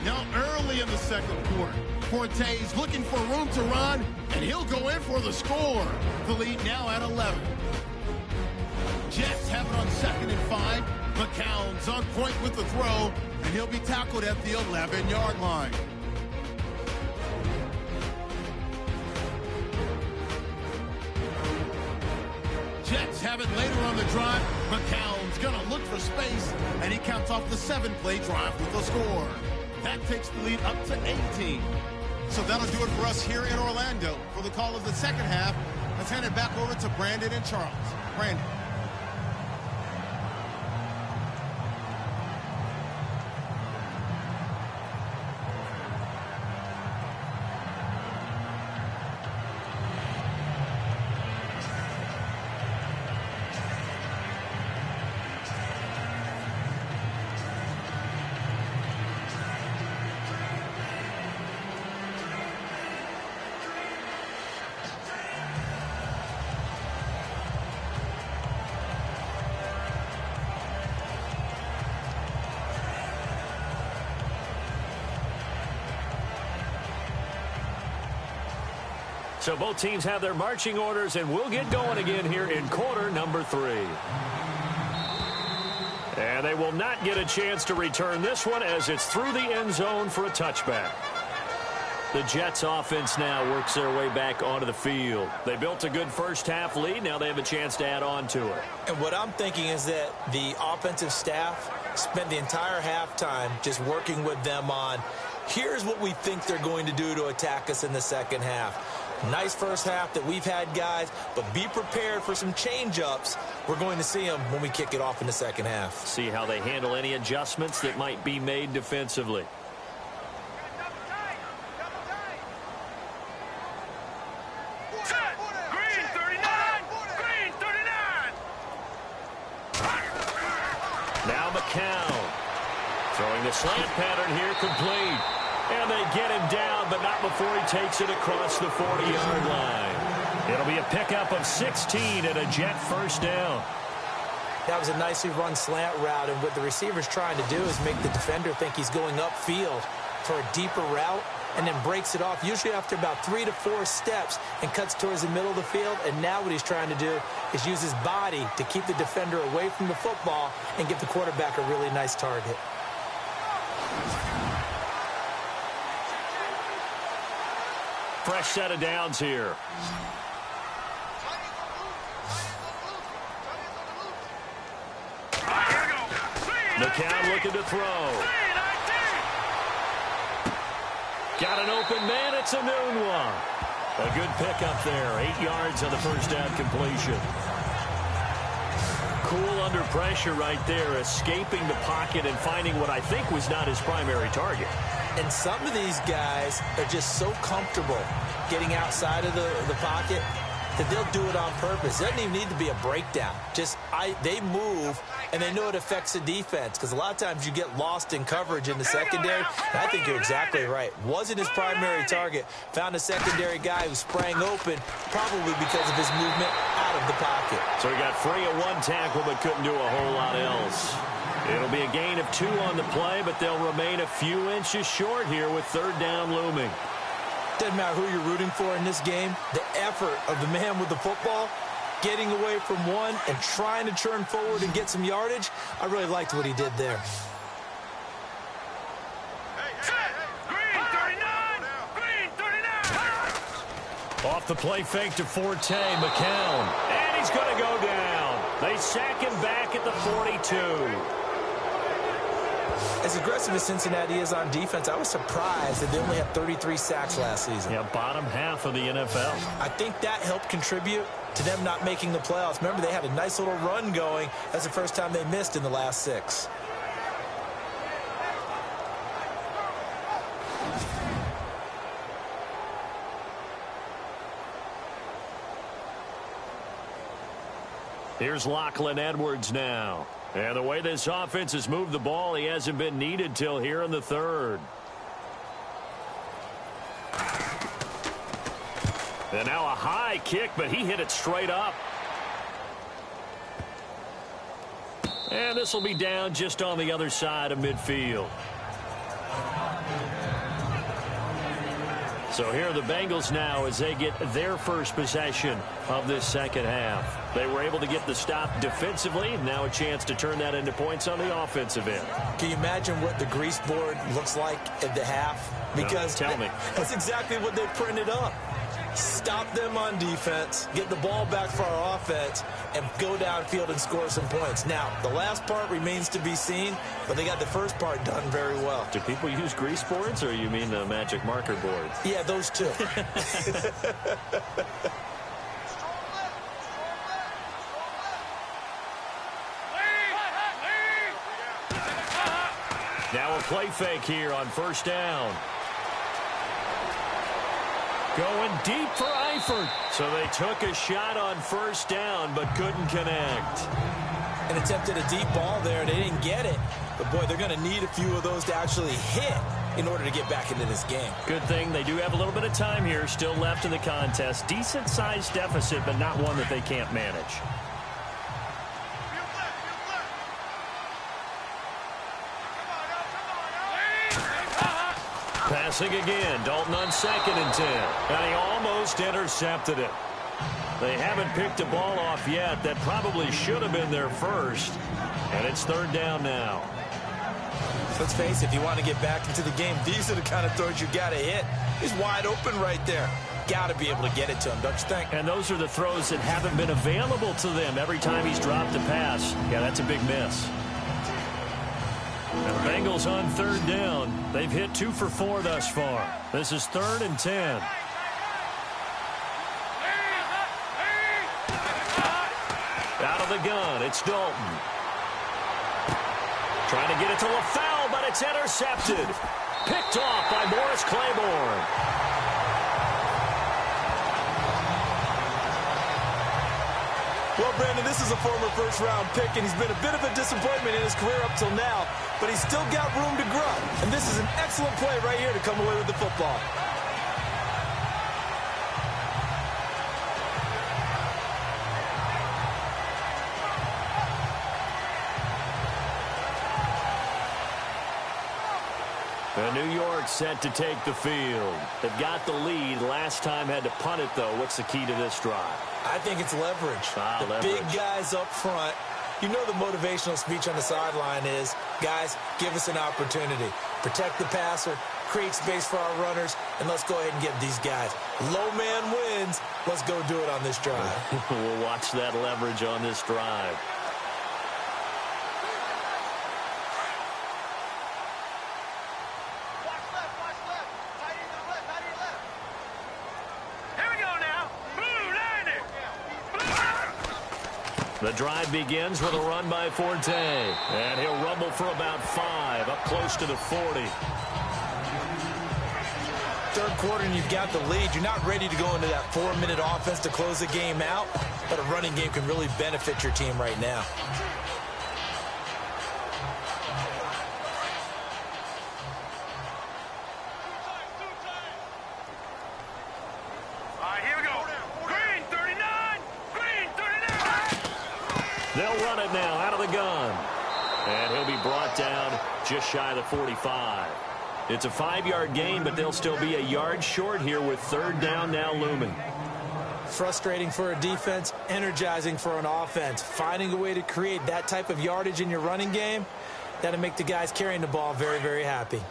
Speaker 1: Now early in the second quarter, Forte's looking for room to run, and he'll go in for the score. The lead now at 11. Jets have it on 2nd and 5. McCown's on point with the throw, and he'll be tackled at the 11-yard line. Jets have it later on the drive. McCown's going to look for space, and he counts off the 7-play drive with the score. That takes the lead up to 18. So that'll do it for us here in Orlando. For the call of the second half, let's hand it back over to Brandon and Charles. Brandon.
Speaker 2: So both teams have their marching orders, and we'll get going again here in quarter number 3. And they will not get a chance to return this one as it's through the end zone for a touchback. The Jets offense now works their way back onto the field. They built a good first half lead. Now they have a chance to add on to it.
Speaker 3: And what I'm thinking is that the offensive staff spent the entire halftime just working with them on, here's what we think they're going to do to attack us in the second half. Nice first half that we've had, guys, but be prepared for some change-ups. We're going to see them when we kick it off in the second half.
Speaker 2: See how they handle any adjustments that might be made defensively. Now McCown throwing the slant pattern here, complete. And they get him down, but not before he takes it across the 40-yard line. It'll be a pickup of 16 and a Jet first down.
Speaker 3: That was a nicely run slant route, and what the receiver's trying to do is make the defender think he's going upfield for a deeper route, and then breaks it off, usually after about 3 to 4 steps, and cuts towards the middle of the field. And now what he's trying to do is use his body to keep the defender away from the football and give the quarterback a really nice target.
Speaker 2: Fresh set of downs here. McCown looking to throw. Got an open man. It's a noon one. A good pickup there. 8 yards on the first down completion. Cool under pressure right there, escaping the pocket and finding what I think was not his primary target.
Speaker 3: And some of these guys are just so comfortable getting outside of the pocket that they'll do it on purpose. It doesn't even need to be a breakdown. They move, and they know it affects the defense, because a lot of times you get lost in coverage in the secondary. And I think you're exactly right. Wasn't his primary target. Found a secondary guy who sprang open, probably because of his movement out of the pocket.
Speaker 2: So he got free of one tackle, but couldn't do a whole lot else. It'll be a gain of 2 on the play, but they'll remain a few inches short here with third down looming.
Speaker 3: Doesn't matter who you're rooting for in this game. The effort of the man with the football, getting away from one and trying to turn forward and get some yardage, I really liked what he did there.
Speaker 2: Off the play fake to Forte, McCown, and he's going to go down. They sack him back at the 42.
Speaker 3: As aggressive as Cincinnati is on defense, I was surprised that they only had 33 sacks last season.
Speaker 2: Yeah, bottom half of the NFL.
Speaker 3: I think that helped contribute to them not making the playoffs. Remember, they had a nice little run going. That's the first time they missed in the last 6.
Speaker 2: Here's Lachlan Edwards now. And the way this offense has moved the ball, he hasn't been needed till here in the third. And now a high kick, but he hit it straight up. And this will be down just on the other side of midfield. So here are the Bengals now as they get their first possession of this second half. They were able to get the stop defensively. Now a chance to turn that into points on the offensive end.
Speaker 3: Can you imagine what the grease board looks like at the half? Because
Speaker 2: tell me.
Speaker 3: That's exactly what they printed up. Stop them on defense, get the ball back for our offense, and go downfield and score some points. Now, the last part remains to be seen, but they got the first part done very well.
Speaker 2: Do people use grease boards, or you mean the magic marker board?
Speaker 3: Yeah, those two.
Speaker 2: Now a play fake here on first down. Going deep for Eifert. So they took a shot on first down, but couldn't connect.
Speaker 3: And attempted a deep ball there. They didn't get it. But, boy, they're going to need a few of those to actually hit in order to get back into this game.
Speaker 2: Good thing they do have a little bit of time here still left in the contest. Decent-sized deficit, but not one that they can't manage. Passing again, Dalton on 2nd and 10. And he almost intercepted it. They haven't picked a ball off yet. That probably should have been their first. And it's third down now.
Speaker 3: Let's face it, if you want to get back into the game, these are the kind of throws you got to hit. He's wide open right there. Got to be able to get it to him, don't you think?
Speaker 2: And those are the throws that haven't been available to them every time he's dropped a pass. Yeah, that's a big miss. And the Bengals on third down. They've hit 2 for 4 thus far. This is 3rd and 10. Out of the gun, it's Dalton. Trying to get it to LaFell, but it's intercepted. Picked off by Morris Claiborne.
Speaker 3: Well, Brandon, this is a former first-round pick, and he's been a bit of a disappointment in his career up till now, but he's still got room to grow. And this is an excellent play right here to come away with the football.
Speaker 2: And New York set to take the field. They've got the lead. Last time had to punt it, though. What's the key to this drive?
Speaker 3: I think it's leverage. Big guys up front. You know the motivational speech on the sideline is, guys, give us an opportunity. Protect the passer, create space for our runners, and let's go ahead and get these guys. Low man wins. Let's go do it on this drive.
Speaker 2: We'll watch that leverage on this drive. The drive begins with a run by Forte. And he'll rumble for about 5, up close to the 40.
Speaker 3: Third quarter and you've got the lead, you're not ready to go into that 4-minute offense to close the game out, but a running game can really benefit your team right now.
Speaker 2: They'll run it now out of the gun. And he'll be brought down just shy of the 45. It's a 5-yard gain, but they'll still be a yard short here with third down now looming.
Speaker 3: Frustrating for a defense, energizing for an offense. Finding a way to create that type of yardage in your running game, that'll make the guys carrying the ball very, very happy.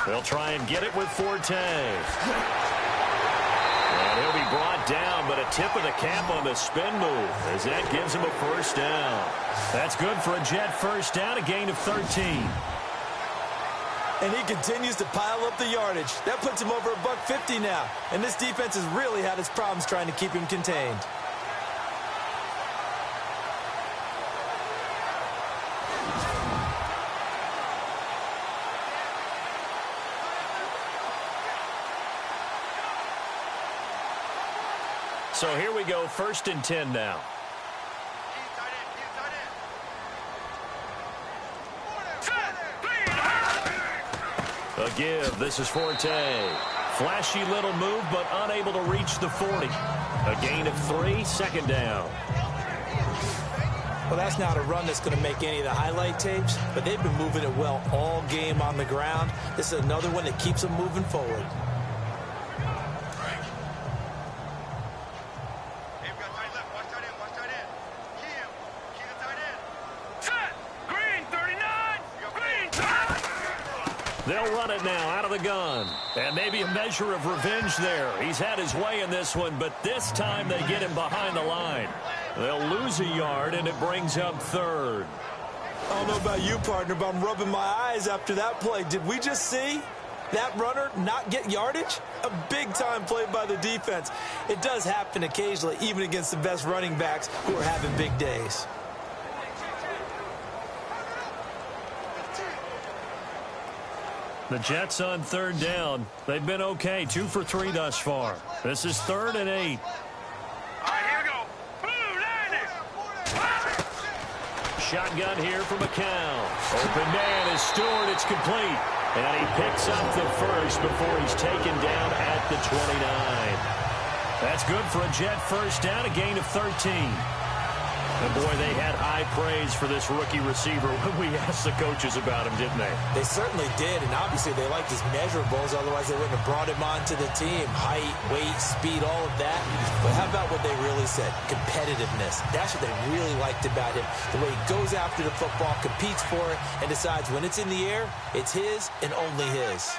Speaker 2: They'll try and get it with Forte. And he'll be brought down, but a tip of the cap on the spin move as that gives him a first down. That's good for a Jet first down, a gain of 13.
Speaker 3: And he continues to pile up the yardage. That puts him over $150 now. And this defense has really had its problems trying to keep him contained.
Speaker 2: So here we go, 1st and 10 now. A give. This is Forte. Flashy little move, but unable to reach the 40. A gain of 3, 2nd down.
Speaker 3: Well, that's not a run that's going to make any of the highlight tapes, but they've been moving it well all game on the ground. This is another one that keeps them moving forward.
Speaker 2: They'll run it now out of the gun. And maybe a measure of revenge there. He's had his way in this one, but this time they get him behind the line. They'll lose a yard, and it brings up 3rd.
Speaker 3: I don't know about you, partner, but I'm rubbing my eyes after that play. Did we just see that runner not get yardage? A big-time play by the defense. It does happen occasionally, even against the best running backs who are having big days.
Speaker 2: The Jets on 3rd down. They've been okay, 2 for 3 thus far. This is 3rd and 8.
Speaker 6: All right, here we go.
Speaker 2: Shotgun here for McCown. Open man is Stewart. It's complete. And he picks up the first before he's taken down at the 29. That's good for a Jet first down, a gain of 13. And boy, they had high praise for this rookie receiver when we asked the coaches about him, didn't they?
Speaker 3: They certainly did, and obviously they liked his measurables, otherwise they wouldn't have brought him onto the team. Height, weight, speed, all of that. But how about what they really said? Competitiveness. That's what they really liked about him. The way he goes after the football, competes for it, and decides when it's in the air, it's his and only his.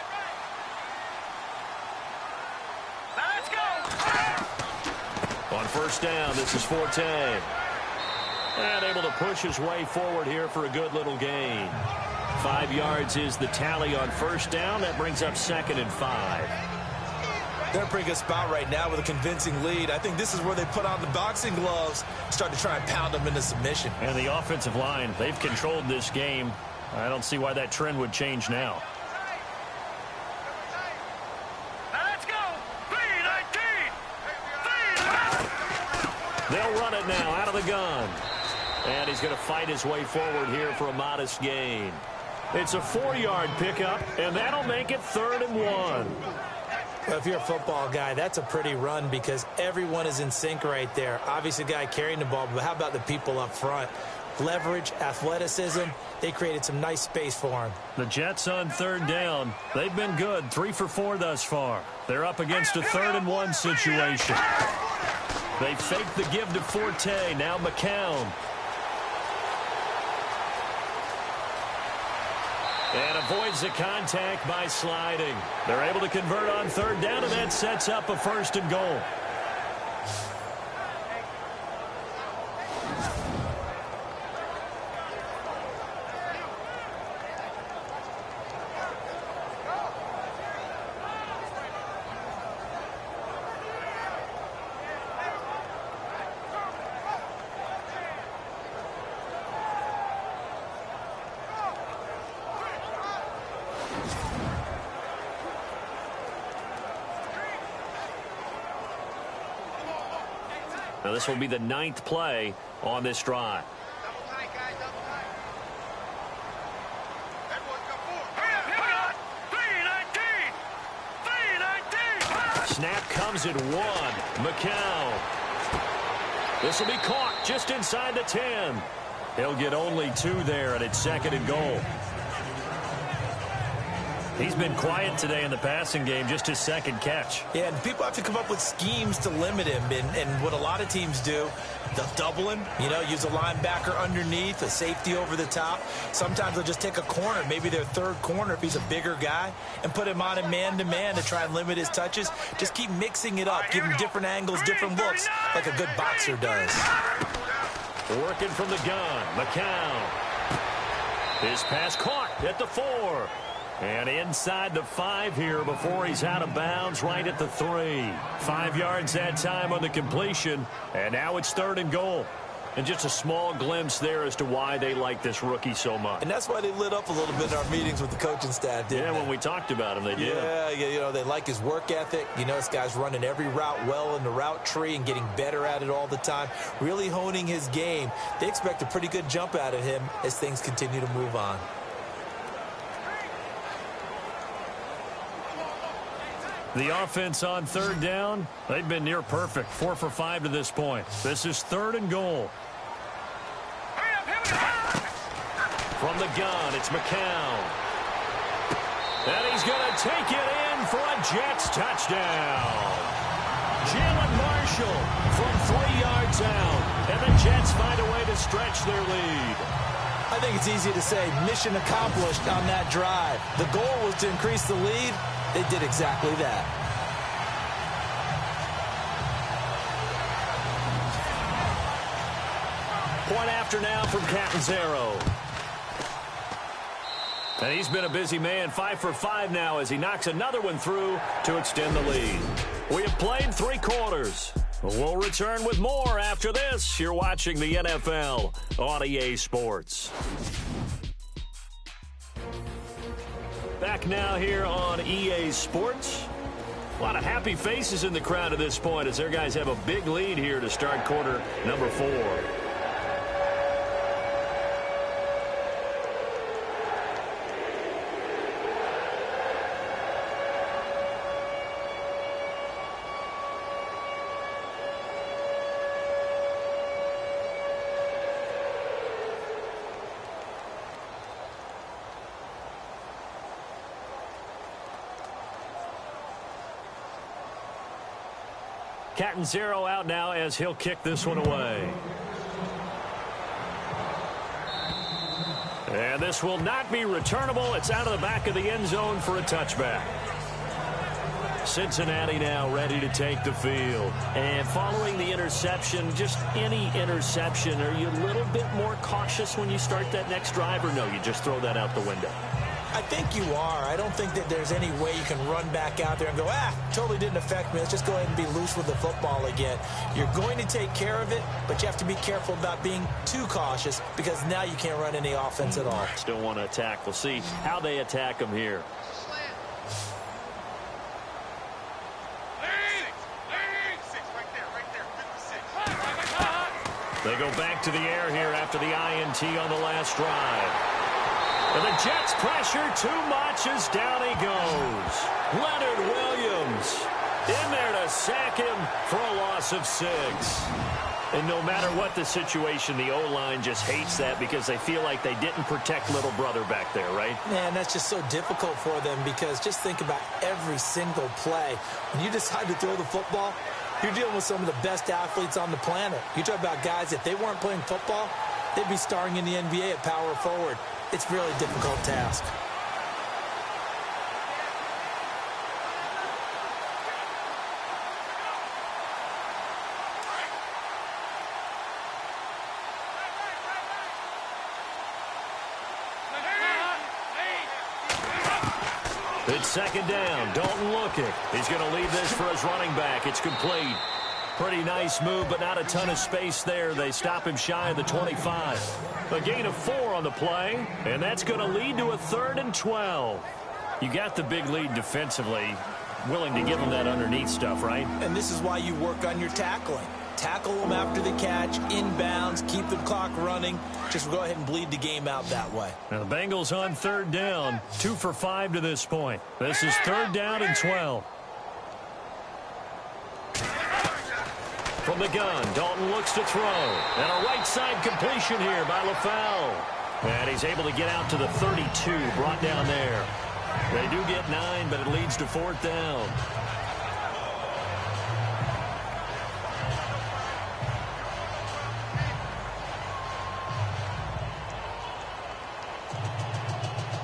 Speaker 6: Let's go!
Speaker 2: On 1st down, this is Forte. And able to push his way forward here for a good little gain. 5 yards is the tally on 1st down. That brings up 2nd and 5.
Speaker 3: They're in a pretty good spot right now with a convincing lead. I think this is where they put on the boxing gloves, start to try and pound them into submission.
Speaker 2: And the offensive line, they've controlled this game. I don't see why that trend would change now.
Speaker 6: Let's go! 3-19!
Speaker 2: They'll run it now out of the gun. And he's going to fight his way forward here for a modest gain. It's a 4-yard pickup, and that'll make it 3rd and 1.
Speaker 3: Well, if you're a football guy, that's a pretty run because everyone is in sync right there. Obviously, the guy carrying the ball, but how about the people up front? Leverage, athleticism, they created some nice space for him.
Speaker 2: The Jets on 3rd down. They've been good, 3 for 4 thus far. They're up against a 3rd and 1 situation. They fake the give to Forte, now McCown. And avoids the contact by sliding. They're able to convert on 3rd down, and that sets up a 1st and goal. Now, this will be the 9th play on this drive. Snap comes at 1. McCown. This will be caught just inside the 10. He'll get only 2 there, and it's 2nd and goal. He's been quiet today in the passing game, just his 2nd catch.
Speaker 3: Yeah, and people have to come up with schemes to limit him. And what a lot of teams do, they'll double him, use a linebacker underneath, a safety over the top. Sometimes they'll just take a corner, maybe their 3rd corner if he's a bigger guy, and put him on a man-to-man to try and limit his touches. Just keep mixing it up, give him different angles, different looks, like a good boxer does.
Speaker 2: Working from the gun, McCown. His pass caught at the 4. And inside the 5 here before he's out of bounds, right at the 3. 5 yards that time on the completion, and now it's 3rd and goal. And just a small glimpse there as to why they like this rookie so much.
Speaker 3: And that's why they lit up a little bit in our meetings with the coaching staff, didn't they?
Speaker 2: When we talked about him, they did.
Speaker 3: Yeah, they like his work ethic. This guy's running every route well in the route tree and getting better at it all the time, really honing his game. They expect a pretty good jump out of him as things continue to move on.
Speaker 2: The offense on 3rd down, they've been near perfect. 4 for 5 to this point. This is 3rd and goal. From the gun, it's McCown. And he's going to take it in for a Jets touchdown. Jalen Marshall from 3 yards out. And the Jets find a way to stretch their lead.
Speaker 3: I think it's easy to say mission accomplished on that drive. The goal was to increase the lead. They did exactly that.
Speaker 2: Point after now from Catanzaro. And he's been a busy man. 5 for 5 now as he knocks another one through to extend the lead. We have played 3 quarters. We'll return with more after this. You're watching the NFL on EA Sports. Back now here on EA Sports. A lot of happy faces in the crowd at this point as their guys have a big lead here to start quarter number 4. Catanzaro out now as he'll kick this one away. And this will not be returnable. It's out of the back of the end zone for a touchback. Cincinnati now ready to take the field. And following the interception, just any interception, are you a little bit more cautious when you start that next drive, or no, you just throw that out the window?
Speaker 3: I think you are. I don't think that there's any way you can run back out there and go, totally didn't affect me. Let's just go ahead and be loose with the football again. You're going to take care of it, but you have to be careful about being too cautious because now you can't run any offense at all.
Speaker 2: Still want to attack. We'll see how they attack them here. They go back to the air here after the INT on the last drive. And the Jets pressure too much as down he goes. Leonard Williams in there to sack him for a loss of 6. And no matter what the situation, the O-line just hates that because they feel like they didn't protect little brother back there, right?
Speaker 3: Man, that's just so difficult for them because just think about every single play. When you decide to throw the football, you're dealing with some of the best athletes on the planet. You talk about guys, if they weren't playing football, they'd be starring in the NBA at power forward. It's a really difficult task.
Speaker 2: It's 2nd down. Dalton looking. He's going to leave this for his running back. It's complete. Pretty nice move, but not a ton of space there. They stop him shy of the 25. A gain of 4 on the play, and that's going to lead to a 3rd and 12. You got the big lead defensively, willing to give them that underneath stuff, right?
Speaker 3: And this is why you work on your tackling. Tackle them after the catch, inbounds, keep the clock running. Just go ahead and bleed the game out that way.
Speaker 2: Now the Bengals on third down, 2 for 5 to this point. This is third down and 12. From the gun, Dalton looks to throw. And a right side completion here by LaFell. And he's able to get out to the 32, brought down there. They do get 9, but it leads to fourth down.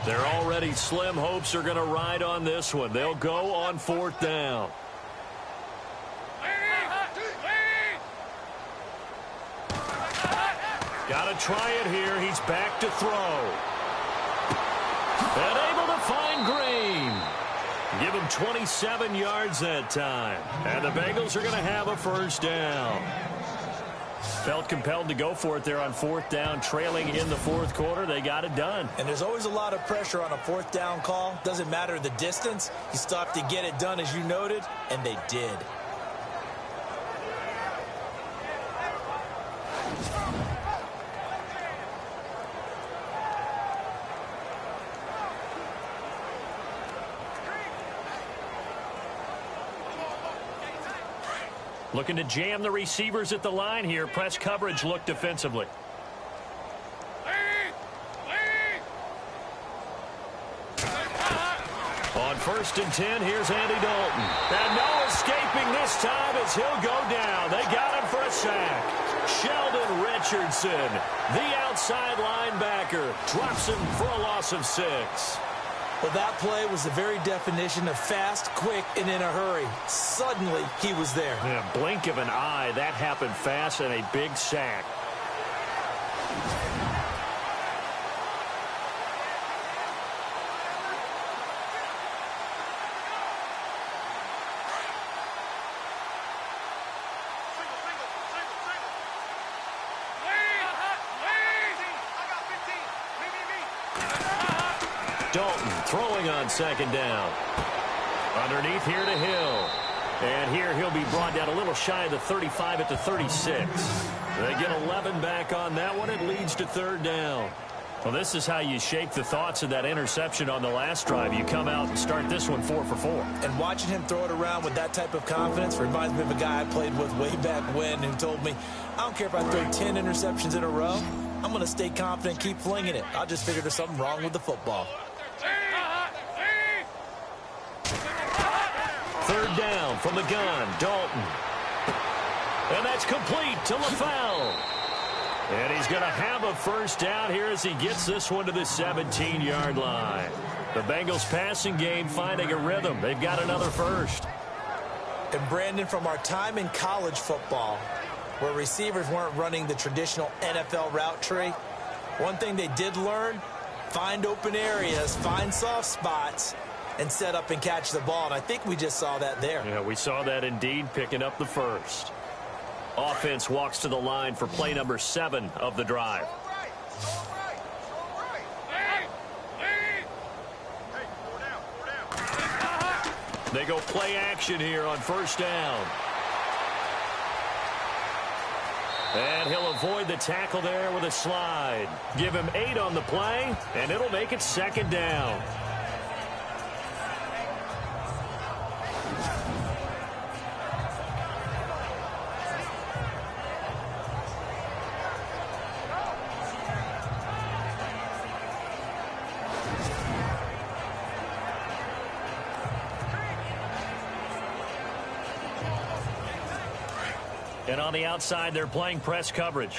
Speaker 2: Their already slim hopes are going to ride on this one. They'll go on fourth down. Got to try it here. He's back to throw. And able to find Green. Give him 27 yards that time. And the Bengals are going to have a first down. Felt compelled to go for it there on fourth down, trailing in the fourth quarter. They got it done.
Speaker 3: And there's always a lot of pressure on a fourth down call. Doesn't matter the distance. You still have to get it done, as you noted, and they did.
Speaker 2: Looking to jam the receivers at the line here. Press coverage look defensively. On first and 10, here's Andy Dalton. And no escaping this time as he'll go down. They got him for a sack. Sheldon Richardson, the outside linebacker, drops him for a loss of 6.
Speaker 3: Well, that play was the very definition of fast, quick, and in a hurry. Suddenly, he was there.
Speaker 2: Yeah, blink of an eye. That happened fast and a big sack. Dalton throwing on second down. Underneath here to Hill. And here he'll be brought down a little shy of the 35 at the 36. They get 11 back on that one. It leads to third down. Well, this is how you shake the thoughts of that interception on the last drive. You come out and start this one 4 for 4.
Speaker 3: And watching him throw it around with that type of confidence reminds me of a guy I played with way back when who told me, I don't care if I throw 10 interceptions in a row. I'm going to stay confident, keep flinging it. I just figured there's something wrong with the football.
Speaker 2: Third down from the gun, Dalton. And that's complete to LaFell. And he's going to have a first down here as he gets this one to the 17-yard line. The Bengals passing game finding a rhythm. They've got another first.
Speaker 3: And Brandon, from our time in college football, where receivers weren't running the traditional NFL route tree, one thing they did learn, find open areas, find soft spots, and set up and catch the ball. And I think we just saw that there.
Speaker 2: Yeah, we saw that indeed, picking up the first. Offense walks to the line for play number 7 of the drive. They go play action here on first down. And he'll avoid the tackle there with a slide. Give him 8 on the play, and it'll make it second down. And on the outside, they're playing press coverage.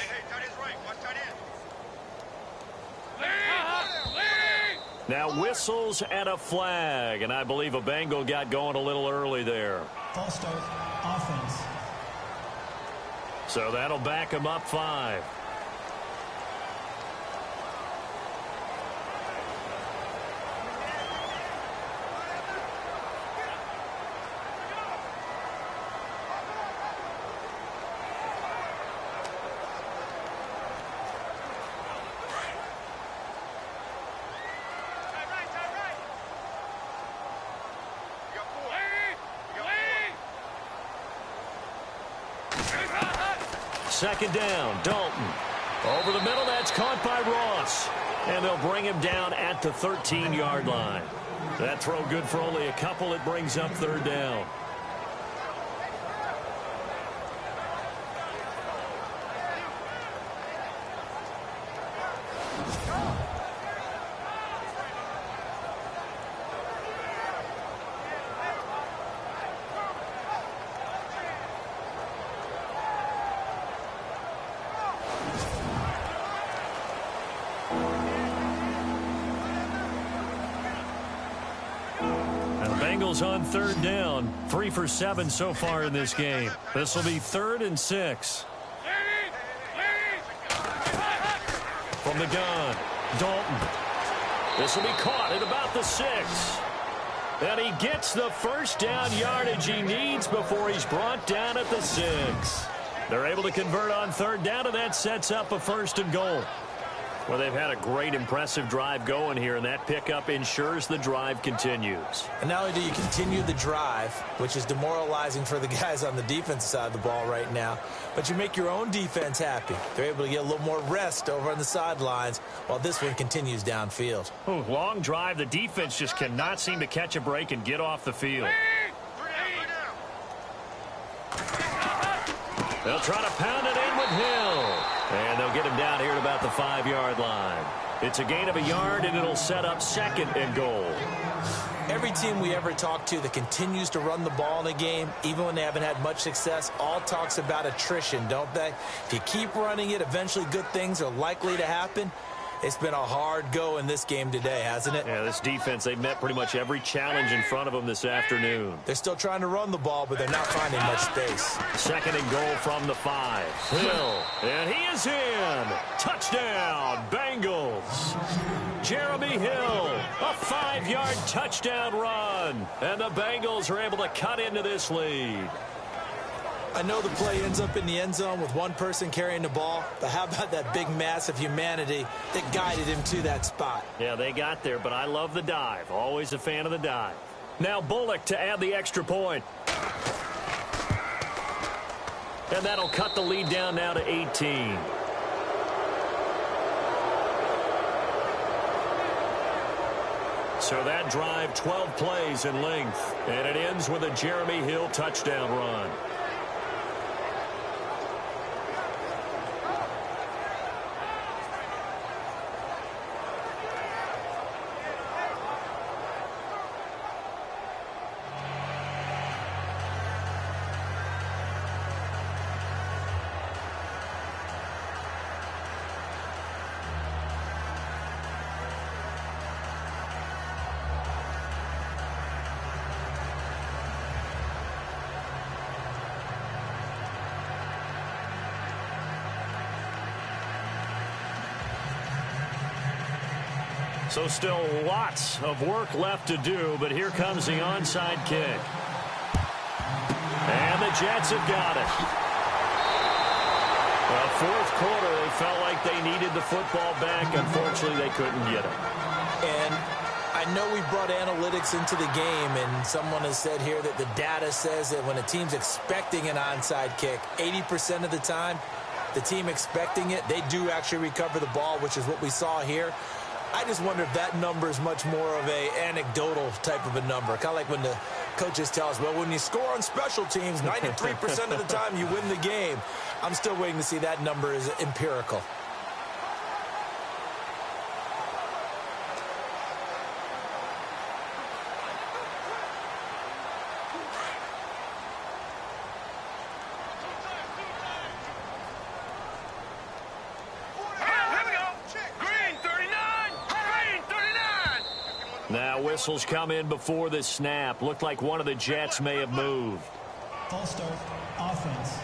Speaker 2: Now whistles and a flag. And I believe a Bengal got going a little early there.
Speaker 4: False start, offense.
Speaker 2: So that'll back him up 5. second down. Dalton. Over the middle, that's caught by Ross. And they'll bring him down at the 13-yard line. That throw good for only a couple. It brings up third down. Bengals on third down. 3 for 7 so far in this game. This will be 3rd and 6. From the gun, Dalton. This will be caught at about the 6. And he gets the first down yardage he needs before he's brought down at the 6. They're able to convert on third down, and that sets up a 1st and goal. Well, they've had a great, impressive drive going here, and that pickup ensures the drive continues.
Speaker 3: And not only do you continue the drive, which is demoralizing for the guys on the defensive side of the ball right now, but you make your own defense happy. They're able to get a little more rest over on the sidelines while this one continues downfield.
Speaker 2: Ooh, long drive. The defense just cannot seem to catch a break and get off the field. They'll try to pound it in with Hill. And they'll get him down here at about the 5-yard line. It's a gain of a yard, and it'll set up 2nd and goal.
Speaker 3: Every team we ever talk to that continues to run the ball in a game, even when they haven't had much success, all talks about attrition, don't they? If you keep running it, eventually good things are likely to happen. It's been a hard go in this game today, hasn't it?
Speaker 2: Yeah, this defense, they've met pretty much every challenge in front of them this afternoon.
Speaker 3: They're still trying to run the ball, but they're not finding much space.
Speaker 2: 2nd and goal from the 5. Hill, and he is in. Touchdown, Bengals. Jeremy Hill, a 5-yard touchdown run. And the Bengals are able to cut into this lead.
Speaker 3: I know the play ends up in the end zone with one person carrying the ball, but how about that big mass of humanity that guided him to that spot?
Speaker 2: Yeah, they got there, but I love the dive. Always a fan of the dive. Now Bullock to add the extra point. And that'll cut the lead down now to 18. So that drive, 12 plays in length, and it ends with a Jeremy Hill touchdown run. So still lots of work left to do, but here comes the onside kick. And the Jets have got it. Well, 4th quarter, they felt like they needed the football back. Unfortunately, they couldn't get it.
Speaker 3: And I know we brought analytics into the game, and someone has said here that the data says that when a team's expecting an onside kick, 80% of the time, the team expecting it, they do actually recover the ball, which is what we saw here. I just wonder if that number is much more of a anecdotal type of a number. Kind of like when the coaches tell us, well, when you score on special teams, 93% of the time you win the game. I'm still waiting to see that number is empirical.
Speaker 2: Now whistles come in before the snap. Looked like one of the Jets may have moved.
Speaker 4: False start, offense.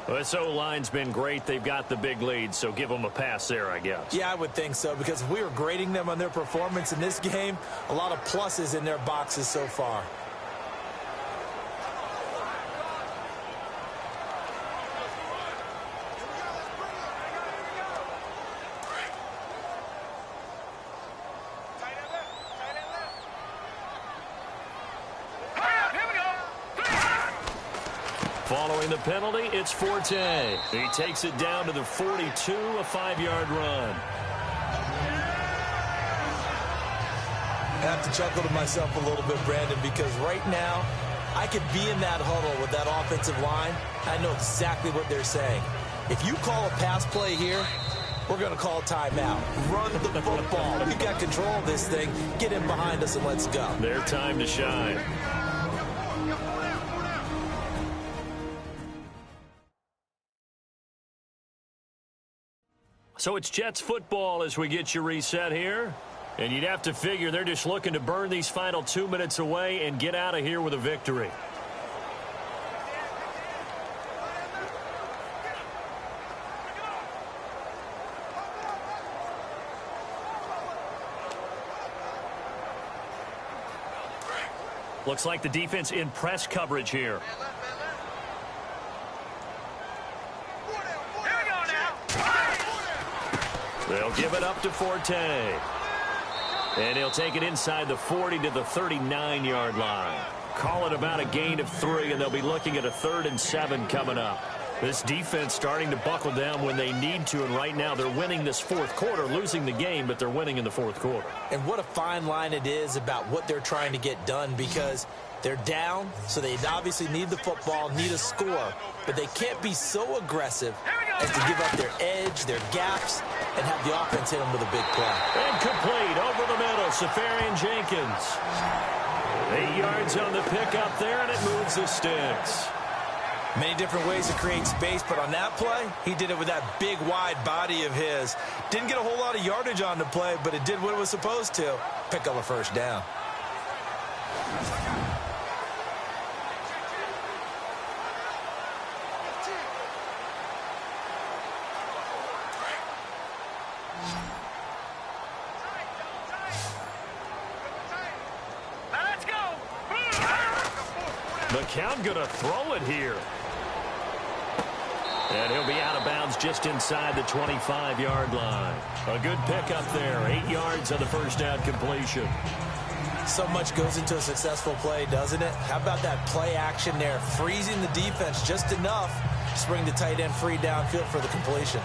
Speaker 2: Well, this O-line's been great. They've got the big lead, so give them a pass there, I guess.
Speaker 3: Yeah, I would think so, because if we were grading them on their performance in this game, a lot of pluses in their boxes so far.
Speaker 2: Following the penalty, it's Forte. He takes it down to the 42, a 5-yard run.
Speaker 3: I have to chuckle to myself a little bit, Brandon, because right now I could be in that huddle with that offensive line. I know exactly what they're saying. If you call a pass play here, we're going to call a timeout. Run the football. We've got control of this thing. Get in behind us and let's go.
Speaker 2: Their time to shine. So it's Jets football as we get you reset here. And you'd have to figure they're just looking to burn these final 2 minutes away and get out of here with a victory. Looks like the defense in press coverage here. They'll give it up to Forte. And he'll take it inside the 40 to the 39-yard line. Call it about a gain of 3, and they'll be looking at a 3rd and 7 coming up. This defense starting to buckle down when they need to, and right now they're winning this fourth quarter, losing the game, but they're winning in the fourth quarter.
Speaker 3: And what a fine line it is about what they're trying to get done, because they're down, so they obviously need the football, need a score, but they can't be so aggressive as to give up their edge, their gaps, and have the offense hit them with a big play.
Speaker 2: And complete over the middle, Safarian Jenkins. 8 yards on the pickup there, and it moves the sticks.
Speaker 3: Many different ways to create space, but on that play, he did it with that big, wide body of his. Didn't get a whole lot of yardage on the play, but it did what it was supposed to. Pick up a first down.
Speaker 6: Now let's go.
Speaker 2: The count gonna throw it here. And he'll be out of bounds just inside the 25-yard line. A good pickup there. 8 yards on the first down completion.
Speaker 3: So much goes into a successful play, doesn't it? How about that play action there? Freezing the defense just enough to bring the tight end free downfield for the completion.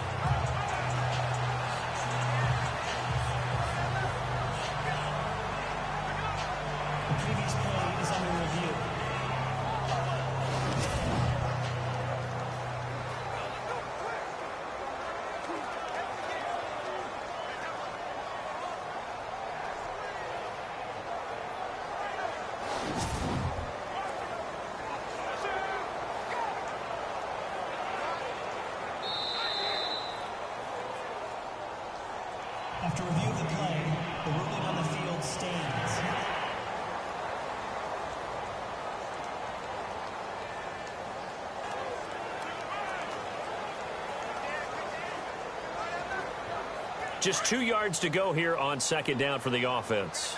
Speaker 4: The previous play is under review. After review of the play, the ruling on the field stands.
Speaker 2: Just 2 yards to go here on second down for the offense.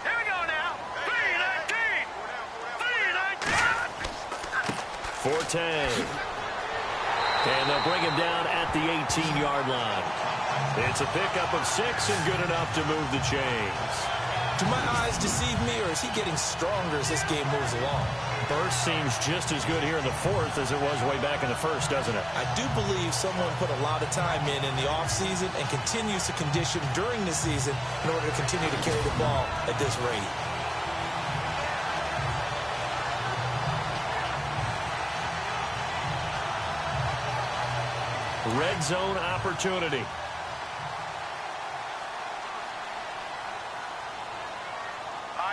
Speaker 6: Here we go now. 3-19. 3-19.
Speaker 2: Forte. And they'll bring him down at the 18-yard line. It's a pickup of 6 and good enough to move the chains.
Speaker 3: Do my eyes deceive me, or is he getting stronger as this game moves along?
Speaker 2: Burst seems just as good here in the fourth as it was way back in the first, doesn't it?
Speaker 3: I do believe someone put a lot of time in the offseason and continues to condition during the season in order to continue to carry the ball at this rate.
Speaker 2: Red zone opportunity.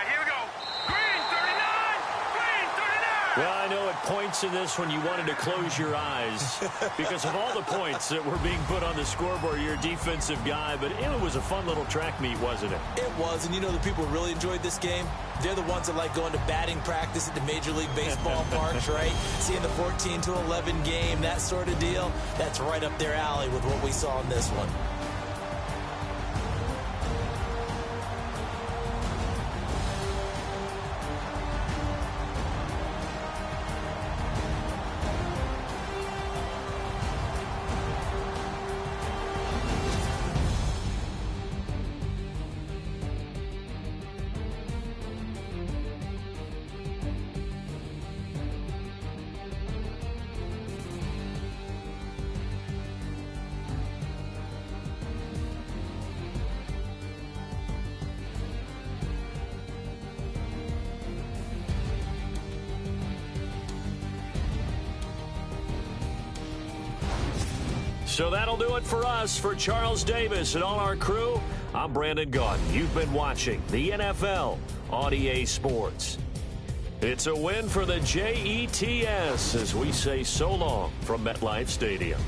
Speaker 6: Here we go. Green 39. Green 39.
Speaker 2: Well, I know at points in this when you wanted to close your eyes because of all the points that were being put on the scoreboard. You're a defensive guy, but it was a fun little track meet, wasn't it?
Speaker 3: It was, and you know the people who really enjoyed this game? They're the ones that like going to batting practice at the Major League Baseball parks, right? Seeing the 14-11 game, that sort of deal. That's right up their alley with what we saw in this one.
Speaker 2: So that'll do it for us. For Charles Davis and all our crew, I'm Brandon Gaudin. You've been watching the NFL on EA Sports. It's a win for the Jets as we say so long from MetLife Stadium.